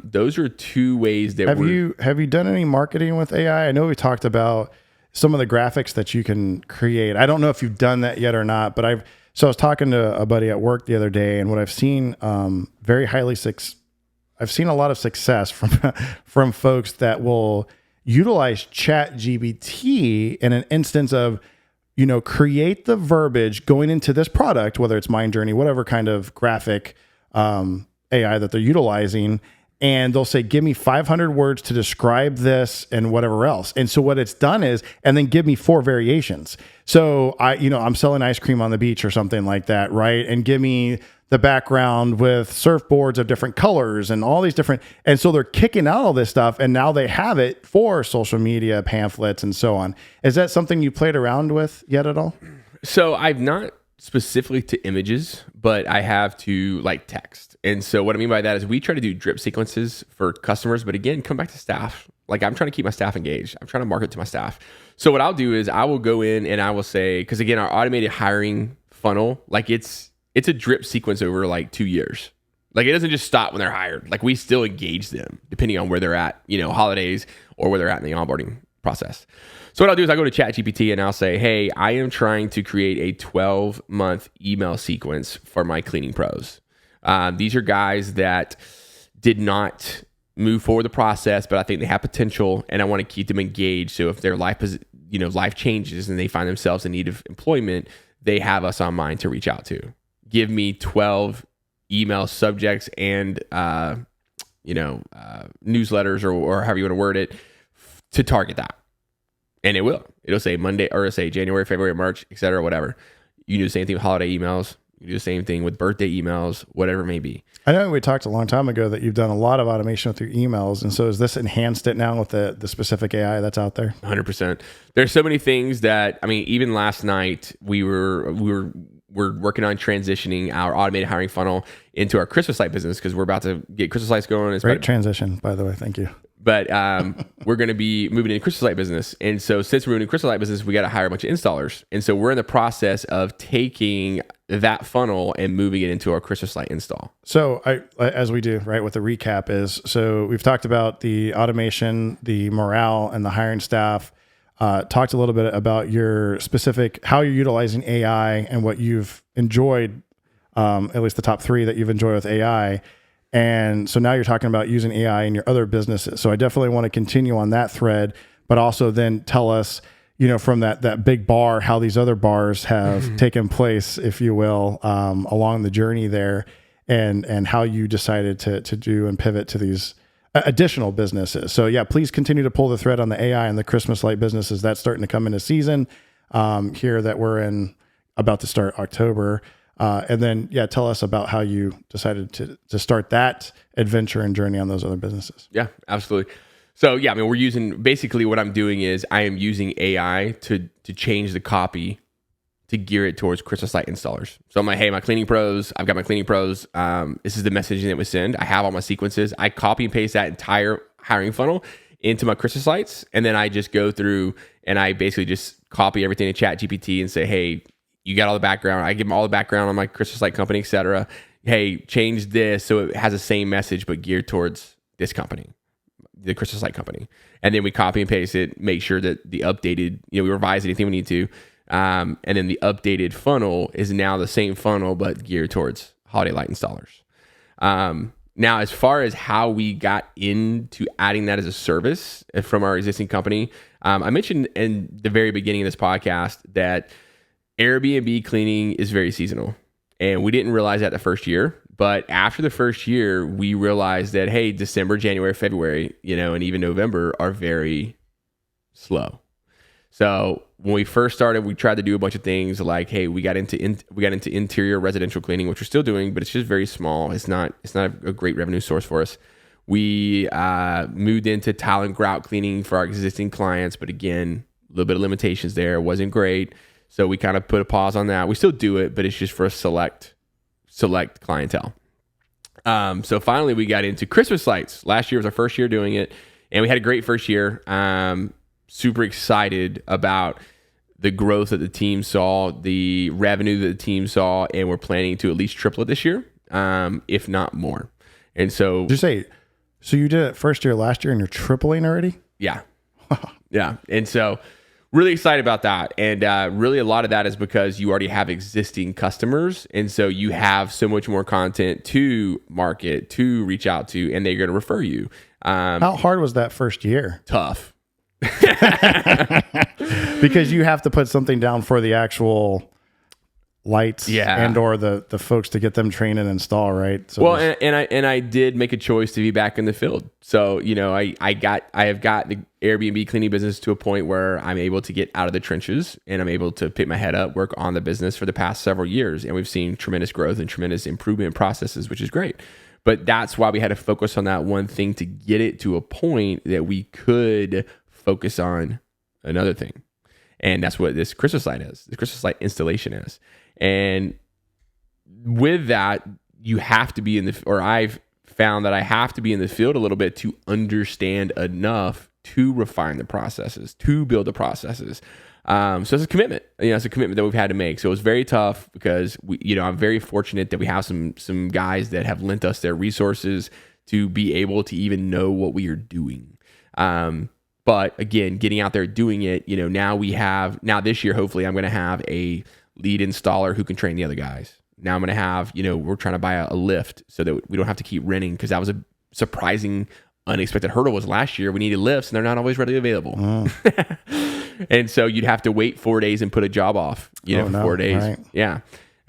Those are 2 ways that have you done any marketing with AI? I know we talked about some of the graphics that you can create. I don't know if you've done that yet or not, but I was talking to a buddy at work the other day, and what I've seen I've seen a lot of success from folks that will utilize ChatGPT in an instance of, create the verbiage going into this product, whether it's Mind Journey, whatever kind of graphic AI that they're utilizing. And they'll say, give me 500 words to describe this and whatever else. And so what it's done is, and then give me 4 variations. So I'm selling ice cream on the beach or something like that, right? And give me the background with surfboards of different colors and all these different, and so they're kicking out all this stuff, and now they have it for social media, pamphlets, and so on. Is that something you played around with yet at all? So I've not specifically to images, but I have to like text. And so what I mean by that is we try to do drip sequences for customers, but again, come back to staff. Like I'm trying to keep my staff engaged. I'm trying to market to my staff. So what I'll do is I will go in and I will say, because again, our automated hiring funnel, like it's a drip sequence over like 2 years. Like it doesn't just stop when they're hired. Like we still engage them depending on where they're at, holidays or where they're at in the onboarding process. So what I'll do is I go to ChatGPT and I'll say, hey, I am trying to create a 12-month email sequence for my cleaning pros. These are guys that did not move forward the process, but I think they have potential and I want to keep them engaged. So if their life changes and they find themselves in need of employment, they have us on mind to reach out to. Give me 12 email subjects and newsletters or however you want to word it to target that. And it'll say Monday, or it'll say January, February, March, et cetera, whatever. You can do the same thing with holiday emails. You do the same thing with birthday emails, whatever it may be. I know we talked a long time ago that you've done a lot of automation with your emails. And so has this enhanced it now with the specific AI that's out there? 100%. There's so many things that, even last night we're working on transitioning our automated hiring funnel into our Christmas light business because we're about to get Christmas lights going. It's great transition, by the way. Thank you. But we're going to be moving into Christmas light business. And so since we're moving into Christmas light business, we got to hire a bunch of installers. And so we're in the process of taking that funnel and moving it into our Christmas light install. So as we do, right, what the recap is, so we've talked about the automation, the morale, and the hiring staff. Talked a little bit about your specific, how you're utilizing AI and what you've enjoyed, at least the top 3 that you've enjoyed with AI. And so now you're talking about using AI in your other businesses. So I definitely want to continue on that thread, but also then tell us, from that big bar, how these other bars have taken place, if you will, along the journey there. and how you decided to do and pivot to these additional businesses. So yeah, please continue to pull the thread on the AI and the Christmas light businesses. That's starting to come into season here that we're in, about to start October. And then, yeah, tell us about how you decided to start that adventure and journey on those other businesses. Yeah, absolutely. So yeah, I mean, we're using, basically what I'm doing is I am using AI to change the copy to gear it towards Christmas light installers. So I'm like, hey, my cleaning pros, I've got my cleaning pros. This is the messaging that we send. I have all my sequences. I copy and paste that entire hiring funnel into my Christmas lights. And then I just go through and I basically just copy everything to ChatGPT and say, hey, you got all the background. I give them all the background on my Christmas light company, et cetera. Hey, change this so it has the same message, but geared towards this company, the Christmas light company. And then we copy and paste it, make sure that the updated, we revise anything we need to. And then the updated funnel is now the same funnel, but geared towards holiday light installers. Now, as far as how we got into adding that as a service from our existing company, I mentioned in the very beginning of this podcast that Airbnb cleaning is very seasonal. And we didn't realize that the first year. But after the first year, we realized that, hey, December, January, February, and even November are very slow. So when we first started, we tried to do a bunch of things like, hey, we got into interior residential cleaning, which we're still doing, but it's just very small. It's not a great revenue source for us. We moved into tile and grout cleaning for our existing clients, but again, a little bit of limitations there. It wasn't great. So we kind of put a pause on that. We still do it, but it's just for a select clientele. So finally we got into Christmas lights. Last year was our first year doing it, and we had a great first year. Super excited about the growth that the team saw, the revenue that the team saw, and we're planning to at least triple it this year, if not more. And so, Did you say, so you did it first year last year and you're tripling already? Yeah. Yeah. And so really excited about that. And really a lot of that is because you already have existing customers. And so you have so much more content to market, to reach out to, and they're going to refer you. How hard was that first year? Tough. Because you have to put something down for the actual lights and or the folks to get them trained and install, right? So and I did make a choice to be back in the field. So, I have got the Airbnb cleaning business to a point where I'm able to get out of the trenches and I'm able to pick my head up, work on the business for the past several years. And we've seen tremendous growth and tremendous improvement in processes, which is great. But that's why we had to focus on that one thing to get it to a point that we could focus on another thing. And that's what this Christmas light is. The Christmas light installation is. And with that, you have to be I've found that I have to be in the field a little bit to understand enough to refine the processes, to build the processes. So it's a commitment. It's a commitment that we've had to make. So it was very tough because I'm very fortunate that we have some guys that have lent us their resources to be able to even know what we are doing. But again, getting out there doing it, now this year, hopefully I'm going to have a lead installer who can train the other guys. Now I'm going to have, we're trying to buy a lift so that we don't have to keep renting, because that was a surprising, unexpected hurdle was last year. We needed lifts and they're not always readily available. Oh. And so you'd have to wait 4 days and put a job off, for 4 days. Right. Yeah.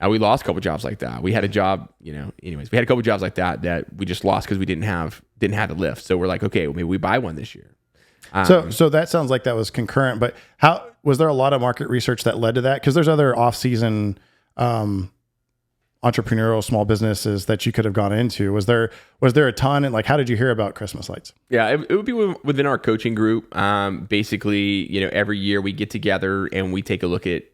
We lost a couple jobs like that. We had a job, we had a couple jobs like that we just lost because we didn't have the lift. So we're like, okay, well, maybe we buy one this year. So that sounds like that was concurrent, but how was there a lot of market research that led to that? Because there's other off-season entrepreneurial small businesses that you could have gone into. Was there a ton? And how did you hear about Christmas lights? Yeah, it would be within our coaching group. Basically, every year we get together and we take a look at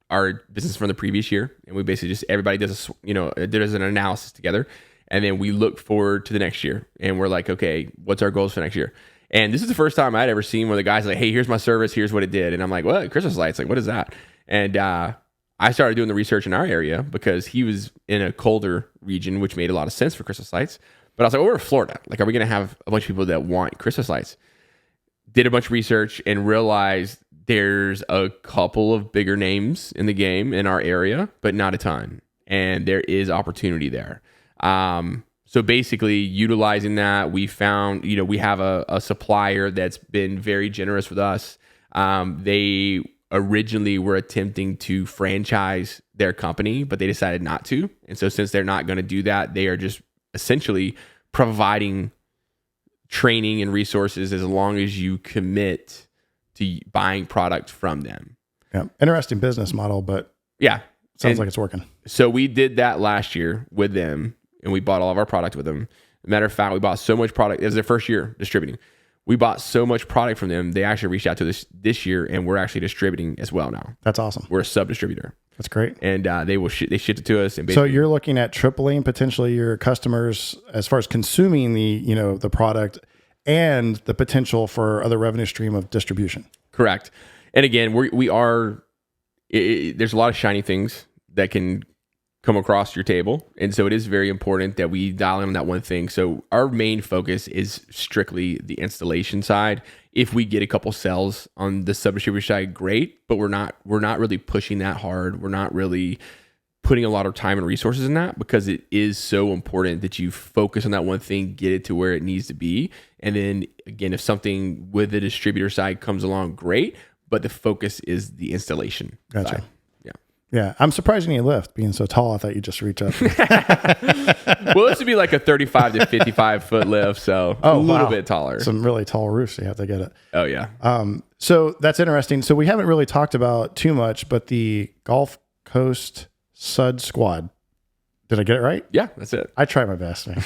our business from the previous year, and we basically just everybody does an analysis together, and then we look forward to the next year, and we're like, okay, what's our goals for next year? And this is the first time I'd ever seen where the guy's like, hey, here's my service, here's what it did. And I'm like, what? Christmas lights? Like, what is that? And I started doing the research in our area because he was in a colder region, which made a lot of sense for Christmas lights. But I was like, we're in Florida. Like, are we going to have a bunch of people that want Christmas lights? Did a bunch of research and realized there's a couple of bigger names in the game in our area, but not a ton. And there is opportunity there. So basically utilizing that, we found, we have a supplier that's been very generous with us. They originally were attempting to franchise their company, but they decided not to. And so since they're not going to do that, they are just essentially providing training and resources as long as you commit to buying product from them. Yeah. Interesting business model, but yeah, sounds like it's working. So we did that last year with them, and we bought all of our product with them. Matter of fact, we bought so much product. It was their first year distributing. We bought so much product from them. They actually reached out to us this year, and we're actually distributing as well now. That's awesome. We're a sub distributor. That's great. And they shipped it to us. And so you're looking at tripling potentially your customers as far as consuming the product and the potential for other revenue stream of distribution. Correct. And again, there's a lot of shiny things that can come across your table. And so it is very important that we dial in on that one thing. So our main focus is strictly the installation side. If we get a couple sales on the sub-distributor side, great, but we're not really pushing that hard. We're not really putting a lot of time and resources in that, because it is so important that you focus on that one thing, get it to where it needs to be. And then again, if something with the distributor side comes along, great, but the focus is the installation side. Yeah, I'm surprised you need a lift. Being so tall, I thought you'd just reach up. Well, this would be like a 35 to 55 foot lift, so a little bit taller. Some really tall roofs, you have to get it. Oh, yeah. So that's interesting. So we haven't really talked about too much, but the Gulf Coast Sud Squad. Did I get it right? Yeah, that's it. I try my best, man.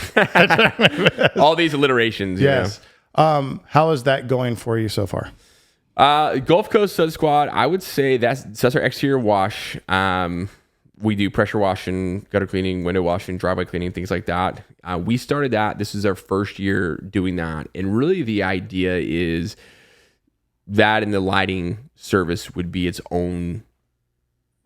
All these alliterations. Yes. How is that going for you so far? Gulf Coast Sud Squad, I would say that's our exterior wash. We do pressure washing, gutter cleaning, window washing, driveway cleaning, things like that. We started that. This is our first year doing that. And really the idea is that and the lighting service would be its own,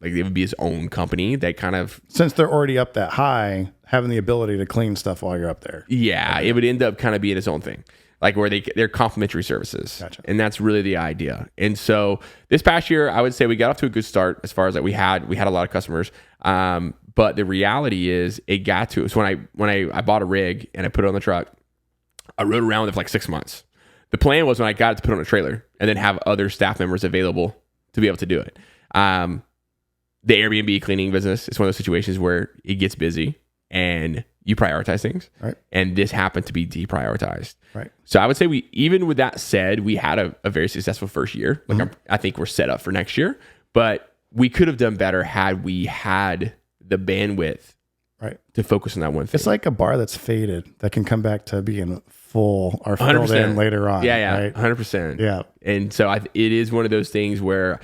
like it would be its own company that kind of... Since they're already up that high, having the ability to clean stuff while you're up there. Yeah, it would end up kind of being its own thing. Like where they're complementary services. Gotcha. And that's really the idea. And so this past year, I would say we got off to a good start as far as that we had a lot of customers. But the reality is it got to, so when I bought a rig and I put it on the truck, I rode around with it for like 6 months. The plan was when I got it to put it on a trailer and then have other staff members available to be able to do it. The Airbnb cleaning business is one of those situations where it gets busy and you prioritize things. Right. And this happened to be deprioritized. Right. So I would say even with that said, we had a very successful first year. Like I think we're set up for next year, but we could have done better had we had the bandwidth to focus on that one thing. It's like a bar that's faded that can come back to being full or filled 100%. in later on. Yeah. Right? 100%. Yeah. And so it is one of those things where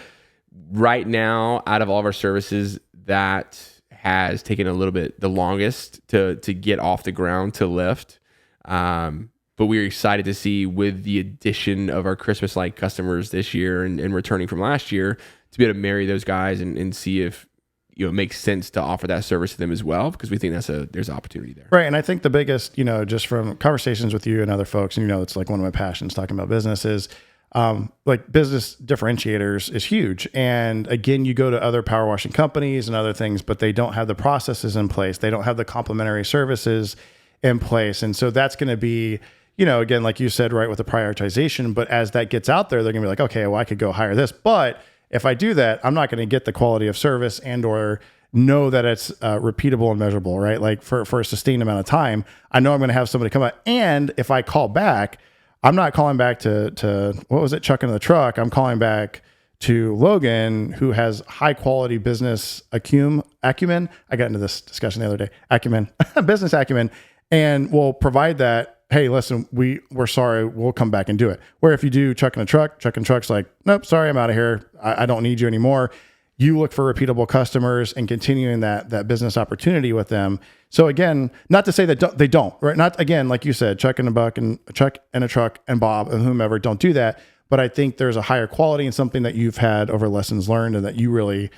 right now, out of all of our services, that has taken a little bit the longest to get off the ground to lift. But we're excited to see with the addition of our Christmas light customers this year and returning from last year to be able to marry those guys and see if it makes sense to offer that service to them as well, because we think there's opportunity there. Right. And I think the biggest, just from conversations with you and other folks, and it's like one of my passions talking about business is like business differentiators is huge. And again, you go to other power washing companies and other things, but they don't have the processes in place. They don't have the complementary services in place. And so that's going to be, again, like you said, right, with the prioritization, but as that gets out there, they're gonna be like, okay, well, I could go hire this, but if I do that, I'm not going to get the quality of service and or know that it's repeatable and measurable, right? Like for a sustained amount of time, I know I'm going to have somebody come out. And if I call back, I'm not calling back to what was it, Chuck in the truck. I'm calling back to Logan, who has high quality business acumen. I got into this discussion the other day. Business acumen, and will provide that. Hey, listen, we're sorry. We'll come back and do it. Where if you do Chuck in a truck's like, nope, sorry, I'm out of here. I don't need you anymore. You look for repeatable customers and continuing that business opportunity with them. So again, not to say that they don't, right? Not again, like you said, Chuck and a truck and Bob and whomever don't do that. But I think there's a higher quality and something that you've had over lessons learned and that you really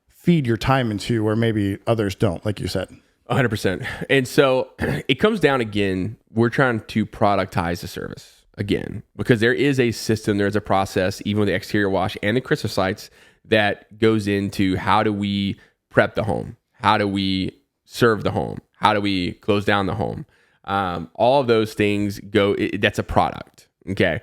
feed your time into where maybe others don't, like you said. 100%. And so it comes down again, we're trying to productize the service again, because there is a system, there's a process, even with the exterior wash and the Christmas lights, that goes into how do we prep the home? How do we serve the home? How do we close down the home? All of those things that's a product. Okay.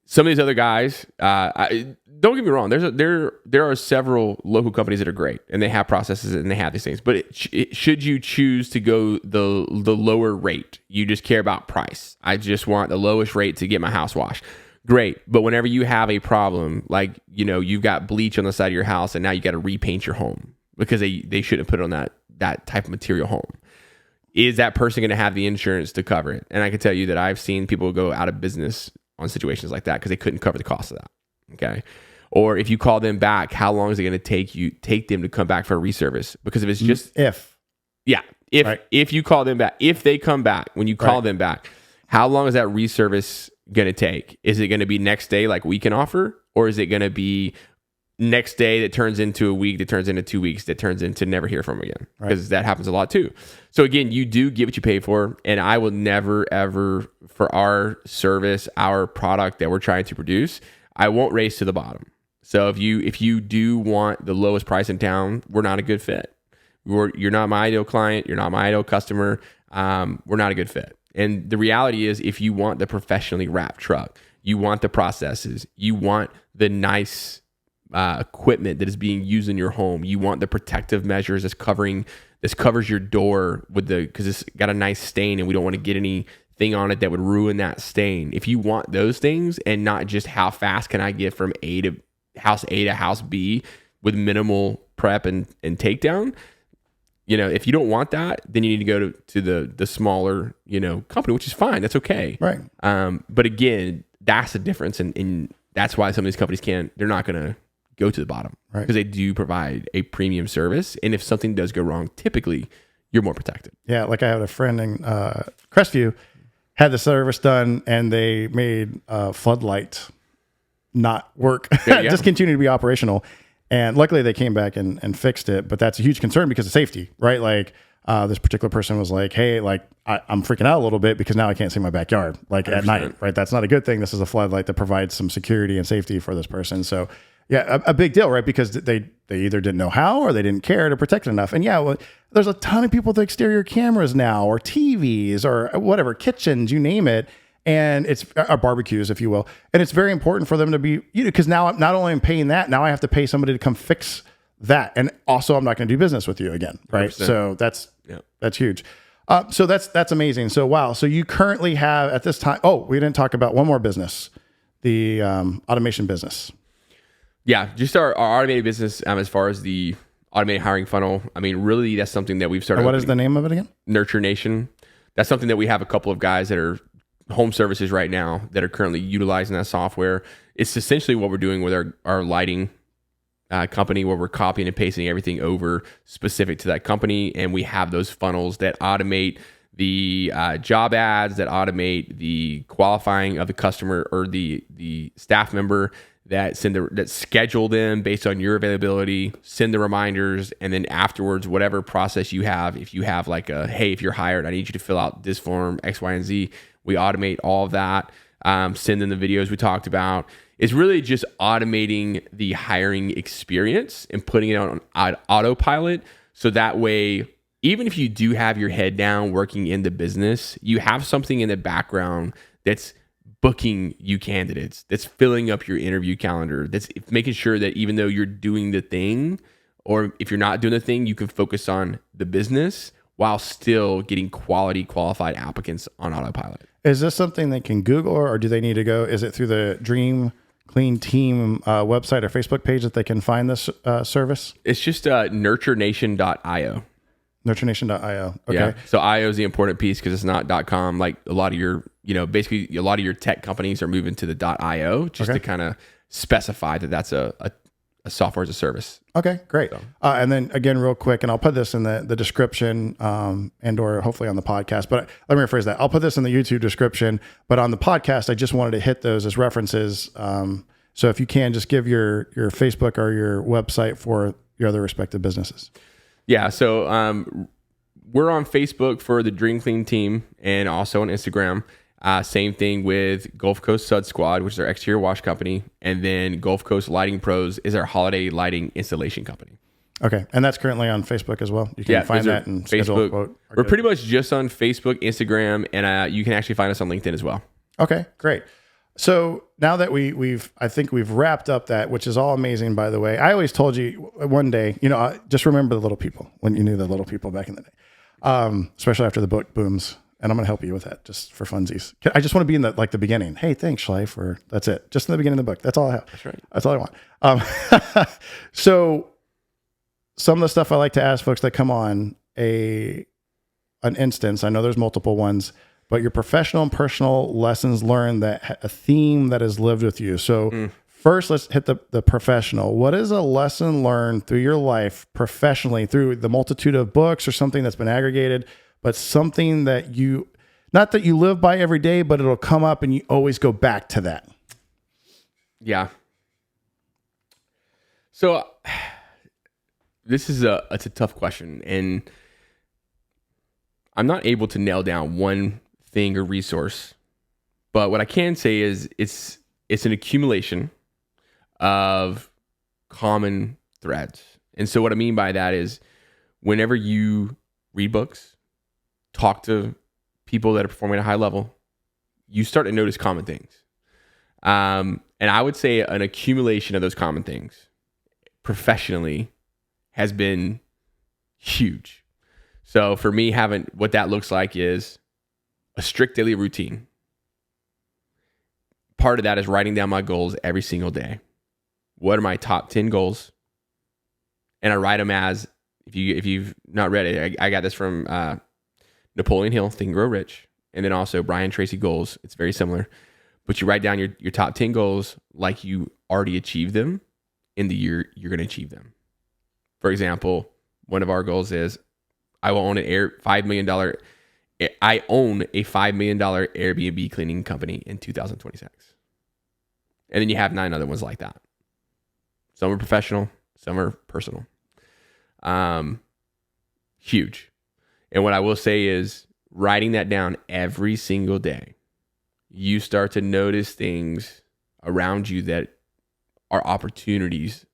some of these other guys, don't get me wrong. There are several local companies that are great, and they have processes and they have these things. But should you choose to go the lower rate, you just care about price. I just want the lowest rate to get my house washed. Great, but whenever you have a problem, like you've got bleach on the side of your house, and now you got to repaint your home because they shouldn't put it on that type of material home. Is that person going to have the insurance to cover it? And I can tell you that I've seen people go out of business on situations like that because they couldn't cover the cost of that. Okay. Or if you call them back, how long is it going to take them to come back for a reservice? Because if it's just if you call them back, if they come back, when you call them back, how long is that reservice going to take? Is it going to be next day like we can offer? Or is it going to be next day that turns into a week, that turns into 2 weeks, that turns into never hear from them again? Because that happens a lot too. So again, you do get what you pay for. And I will never, ever, for our service, our product that we're trying to produce, I won't race to the bottom. So if you do want the lowest price in town, we're not a good fit. You're not my ideal client. You're not my ideal customer. We're not a good fit. And the reality is, if you want the professionally wrapped truck, you want the processes, you want the nice equipment that is being used in your home, you want the protective measures this covers your door because it's got a nice stain and we don't want to get anything on it that would ruin that stain. If you want those things and not just how fast can I get from house A to house B with minimal prep and takedown, if you don't want that, then you need to go to the smaller, company, which is fine. That's okay. Right. But again, that's the difference. And that's why some of these companies they're not going to go to the bottom, right? Because they do provide a premium service. And if something does go wrong, typically you're more protected. Yeah. Like I had a friend in Crestview, had the service done, and they made floodlight not work, just continue to be operational. And luckily they came back and fixed it, but that's a huge concern because of safety, right? Like this particular person was like, hey, like I'm freaking out a little bit because now I can't see my backyard, like 100%. At night, right? That's not a good thing. This is a floodlight that provides some security and safety for this person. So yeah, a big deal, right? Because they either didn't know how or they didn't care to protect it enough. And yeah, well, there's a ton of people with exterior cameras now, or TVs, or whatever, kitchens, you name it. And it's barbecues, if you will. And it's very important for them to be, because now I'm not only am paying that, now I have to pay somebody to come fix that. And also I'm not going to do business with you again. Right. 100%. So that's huge. So that's amazing. So, wow. So you currently have at this time, we didn't talk about one more business, the automation business. Yeah. Just our automated business, as far as the automated hiring funnel. I mean, really, that's something that we've started. And what is the name of it again? Nurture Nation. That's something that we have a couple of guys that are home services right now that are currently utilizing that software. It's essentially what we're doing with our lighting company, where we're copying and pasting everything over specific to that company. And we have those funnels that automate the job ads, that automate the qualifying of the customer or the staff member, that schedule them based on your availability, send the reminders, and then afterwards, whatever process you have, if you have like hey, if you're hired, I need you to fill out this form, X, Y, and Z. We automate all of that. Send in the videos we talked about. It's really just automating the hiring experience and putting it on autopilot. So that way, even if you do have your head down working in the business, you have something in the background that's booking you candidates, that's filling up your interview calendar, that's making sure that even though you're doing the thing, or if you're not doing the thing, you can focus on the business while still getting qualified applicants on autopilot. Is this something they can Google, or do they need to go? Is it through the Dream Clean Team website or Facebook page that they can find this service? It's just nurturenation.io. Nurturenation.io. Okay. Yeah. So IO is the important piece because it's not .com. Like a lot of your, basically a lot of your tech companies are moving to the .io just to kind of specify that that's a software as a service. Okay, great. So. And then again, real quick, and I'll put this in the description and or hopefully on the podcast, but let me rephrase that. I'll put this in the YouTube description, but on the podcast, I just wanted to hit those as references. So if you can, just give your Facebook or your website for your other respective businesses. Yeah, so we're on Facebook for the Dream Clean Team and also on Instagram. Same thing with Gulf Coast Sud Squad, which is our exterior wash company. And then Gulf Coast Lighting Pros is our holiday lighting installation company. Okay. And that's currently on Facebook as well. You can find that and schedule a quote. We're pretty much just on Facebook, Instagram, and you can actually find us on LinkedIn as well. Okay, great. So now that I think we've wrapped up that, which is all amazing, by the way. I always told you one day, just remember the little people when you knew the little people back in the day, especially after the book booms. And I'm going to help you with that just for funsies. I just want to be in the beginning. Hey, thanks, Schleif. Or that's it. Just in the beginning of the book. That's all I have. That's right. That's all I want. So some of the stuff I like to ask folks that come on an instance, I know there's multiple ones, but your professional and personal lessons learned, that a theme that has lived with you. So first, let's hit the professional. What is a lesson learned through your life professionally, through the multitude of books or something that's been aggregated, but something that not that you live by every day, but it'll come up and you always go back to that? Yeah. So this is it's a tough question, and I'm not able to nail down one thing or resource, but what I can say is it's an accumulation of common threads. And so what I mean by that is whenever you read books, talk to people that are performing at a high level, you start to notice common things. And I would say an accumulation of those common things professionally has been huge. So for me, what that looks like is a strict daily routine. Part of that is writing down my goals every single day. What are my top 10 goals? And I write them as, if you've not read it, I got this from Napoleon Hill, Think and Grow Rich, and then also Brian Tracy Goals. It's very similar. But you write down your top 10 goals like you already achieved them in the year you're going to achieve them. For example, one of our goals is I own a $5 million Airbnb cleaning company in 2026. And then you have 9 other ones like that. Some are professional, some are personal. Huge. And what I will say is writing that down every single day, you start to notice things around you that are opportunities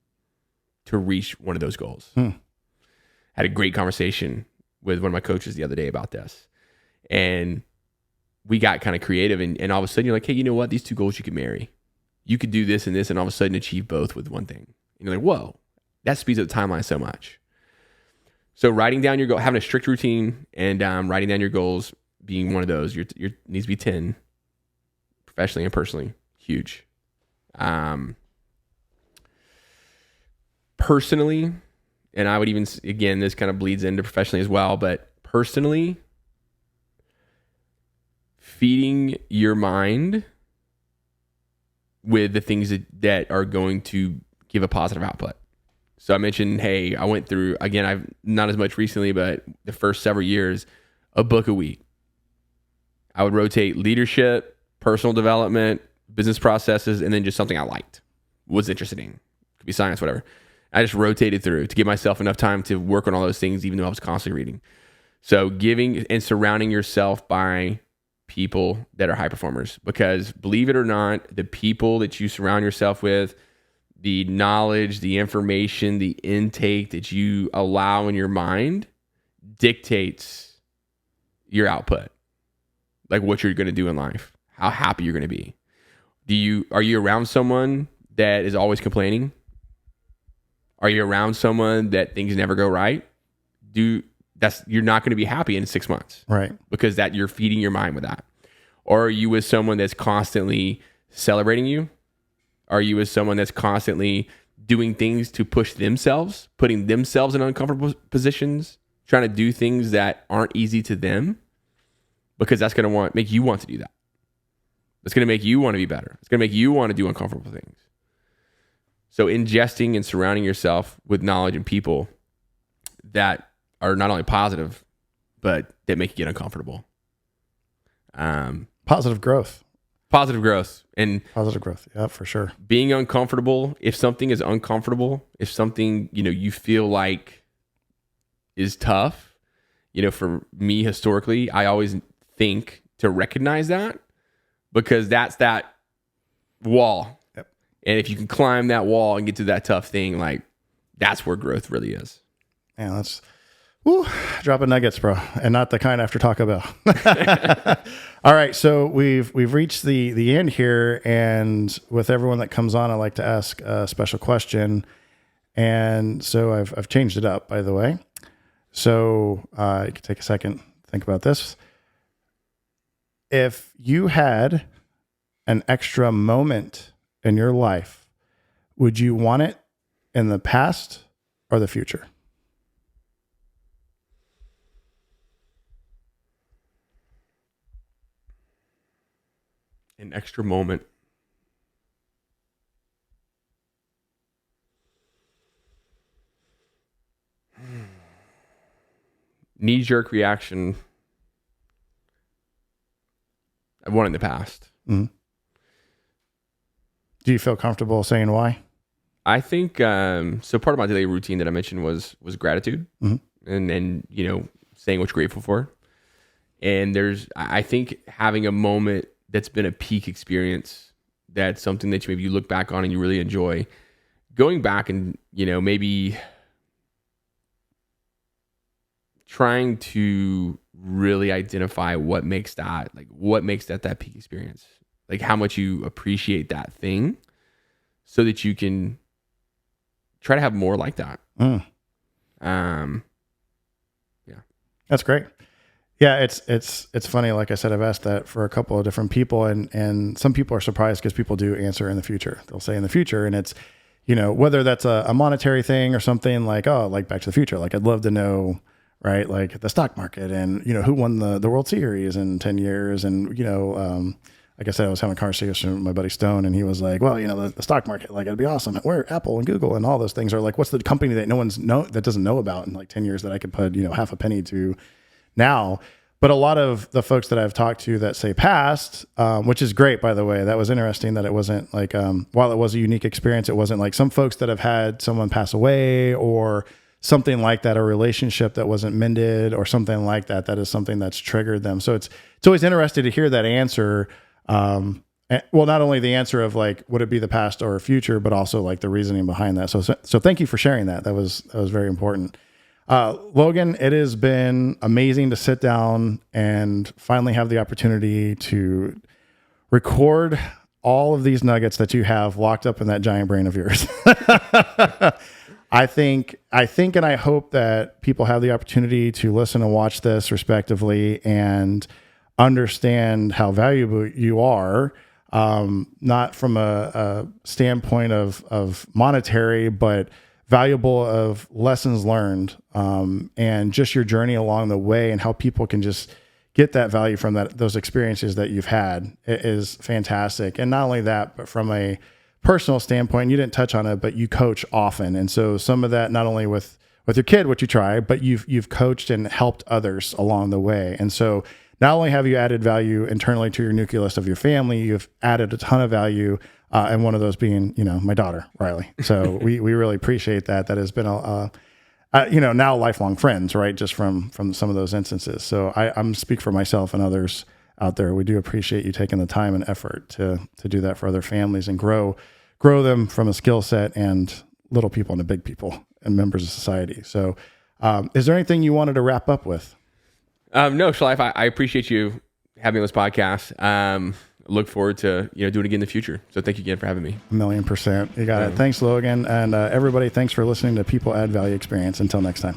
to reach one of those goals. Had a great conversation with one of my coaches the other day about this. And we got kind of creative, and all of a sudden you're like, hey, you know what? These 2 goals you could marry. You could do this and this, and all of a sudden achieve both with one thing. And you're like, whoa, that speeds up the timeline so much. So writing down your goal, having a strict routine, and writing down your goals being one of those, your needs to be 10, professionally and personally, huge. Personally, and I would even, again, this kind of bleeds into professionally as well, but personally, feeding your mind with the things that are going to give a positive output. So I mentioned, hey, I went through, again, I've not as much recently, but the first several years, a book a week. I would rotate leadership, personal development, business processes, and then just something I liked, was interested in. Could be science, whatever. I just rotated through to give myself enough time to work on all those things, even though I was constantly reading. So giving and surrounding yourself by people that are high performers, because believe it or not, the people that you surround yourself with, the knowledge, the information, the intake that you allow in your mind dictates your output, like what you're going to do in life, how happy you're going to be. Are you around someone that is always complaining? Are you around someone that things never go right? You're not going to be happy in 6 months, right? Because you're feeding your mind with that. Or are you with someone that's constantly celebrating you? Are you with someone that's constantly doing things to push themselves, putting themselves in uncomfortable positions, trying to do things that aren't easy to them? Because that's going to make you want to do that. It's going to make you want to be better. It's going to make you want to do uncomfortable things. So ingesting and surrounding yourself with knowledge and people that are not only positive, but that make you get uncomfortable. Positive growth. And positive growth. Yeah, for sure. Being uncomfortable. If something is uncomfortable, if something, you feel like is tough, for me historically, I always think to recognize that, because that's that wall. Yep. And if you can climb that wall and get to that tough thing, like that's where growth really is. Yeah, that's Woo, dropping nuggets, bro, and not the kind after Taco Bell. All right, so we've reached the end here, and with everyone that comes on, I like to ask a special question, and so I've changed it up, by the way. So you can take a second, think about this. If you had an extra moment in your life, would you want it in the past or the future? An extra moment. Knee-jerk reaction. I've won in the past. Mm-hmm. Do you feel comfortable saying why? I think so. Part of my daily routine that I mentioned was gratitude, and saying what you're grateful for. And I think having a moment that's been a peak experience, that's something that maybe you look back on and you really enjoy. Going back and maybe trying to really identify what makes that peak experience, like how much you appreciate that thing, so that you can try to have more like that. Yeah, that's great. Yeah, it's funny. Like I said, I've asked that for a couple of different people, and some people are surprised because people do answer in the future. They'll say in the future, and it's whether that's a monetary thing or something like like Back to the Future. Like I'd love to know, right? Like the stock market, and who won the World Series in 10 years, and like I said, I was having a conversation with my buddy Stone, and he was like, well, the stock market, like it'd be awesome. Where Apple and Google and all those things are, like, what's the company that that doesn't know about in like 10 years that I could put half a penny to now. But a lot of the folks that I've talked to that say past, which is great, by the way, that was interesting that it wasn't like, while it was a unique experience, it wasn't like some folks that have had someone pass away or something like that, a relationship that wasn't mended or something like that. That is something that's triggered them. So it's always interesting to hear that answer. Well, not only the answer of like, would it be the past or future, but also like the reasoning behind that. So thank you for sharing that. That was very important. Logan, it has been amazing to sit down and finally have the opportunity to record all of these nuggets that you have locked up in that giant brain of yours. I think, and I hope that people have the opportunity to listen and watch this respectively and understand how valuable you are, not from a standpoint of monetary, but valuable of lessons learned, and just your journey along the way and how people can just get that value from those experiences that you've had. It is fantastic. And not only that, but from a personal standpoint, you didn't touch on it, but you coach often. And so some of that, not only with your kid, what you try, but you've coached and helped others along the way. And so not only have you added value internally to your nucleus of your family, you've added a ton of value, and one of those being, my daughter, Riley. So we really appreciate that. That has been now lifelong friends, right? Just from some of those instances. So I'm speak for myself and others out there. We do appreciate you taking the time and effort to do that for other families and grow them from a skill set and little people into big people and members of society. So is there anything you wanted to wrap up with? No, Shalife, I appreciate you having me on this podcast. Look forward to doing it again in the future. So thank you again for having me. 1,000,000%. You got it. Thanks, Logan. And everybody, thanks for listening to People Add Value Experience. Until next time.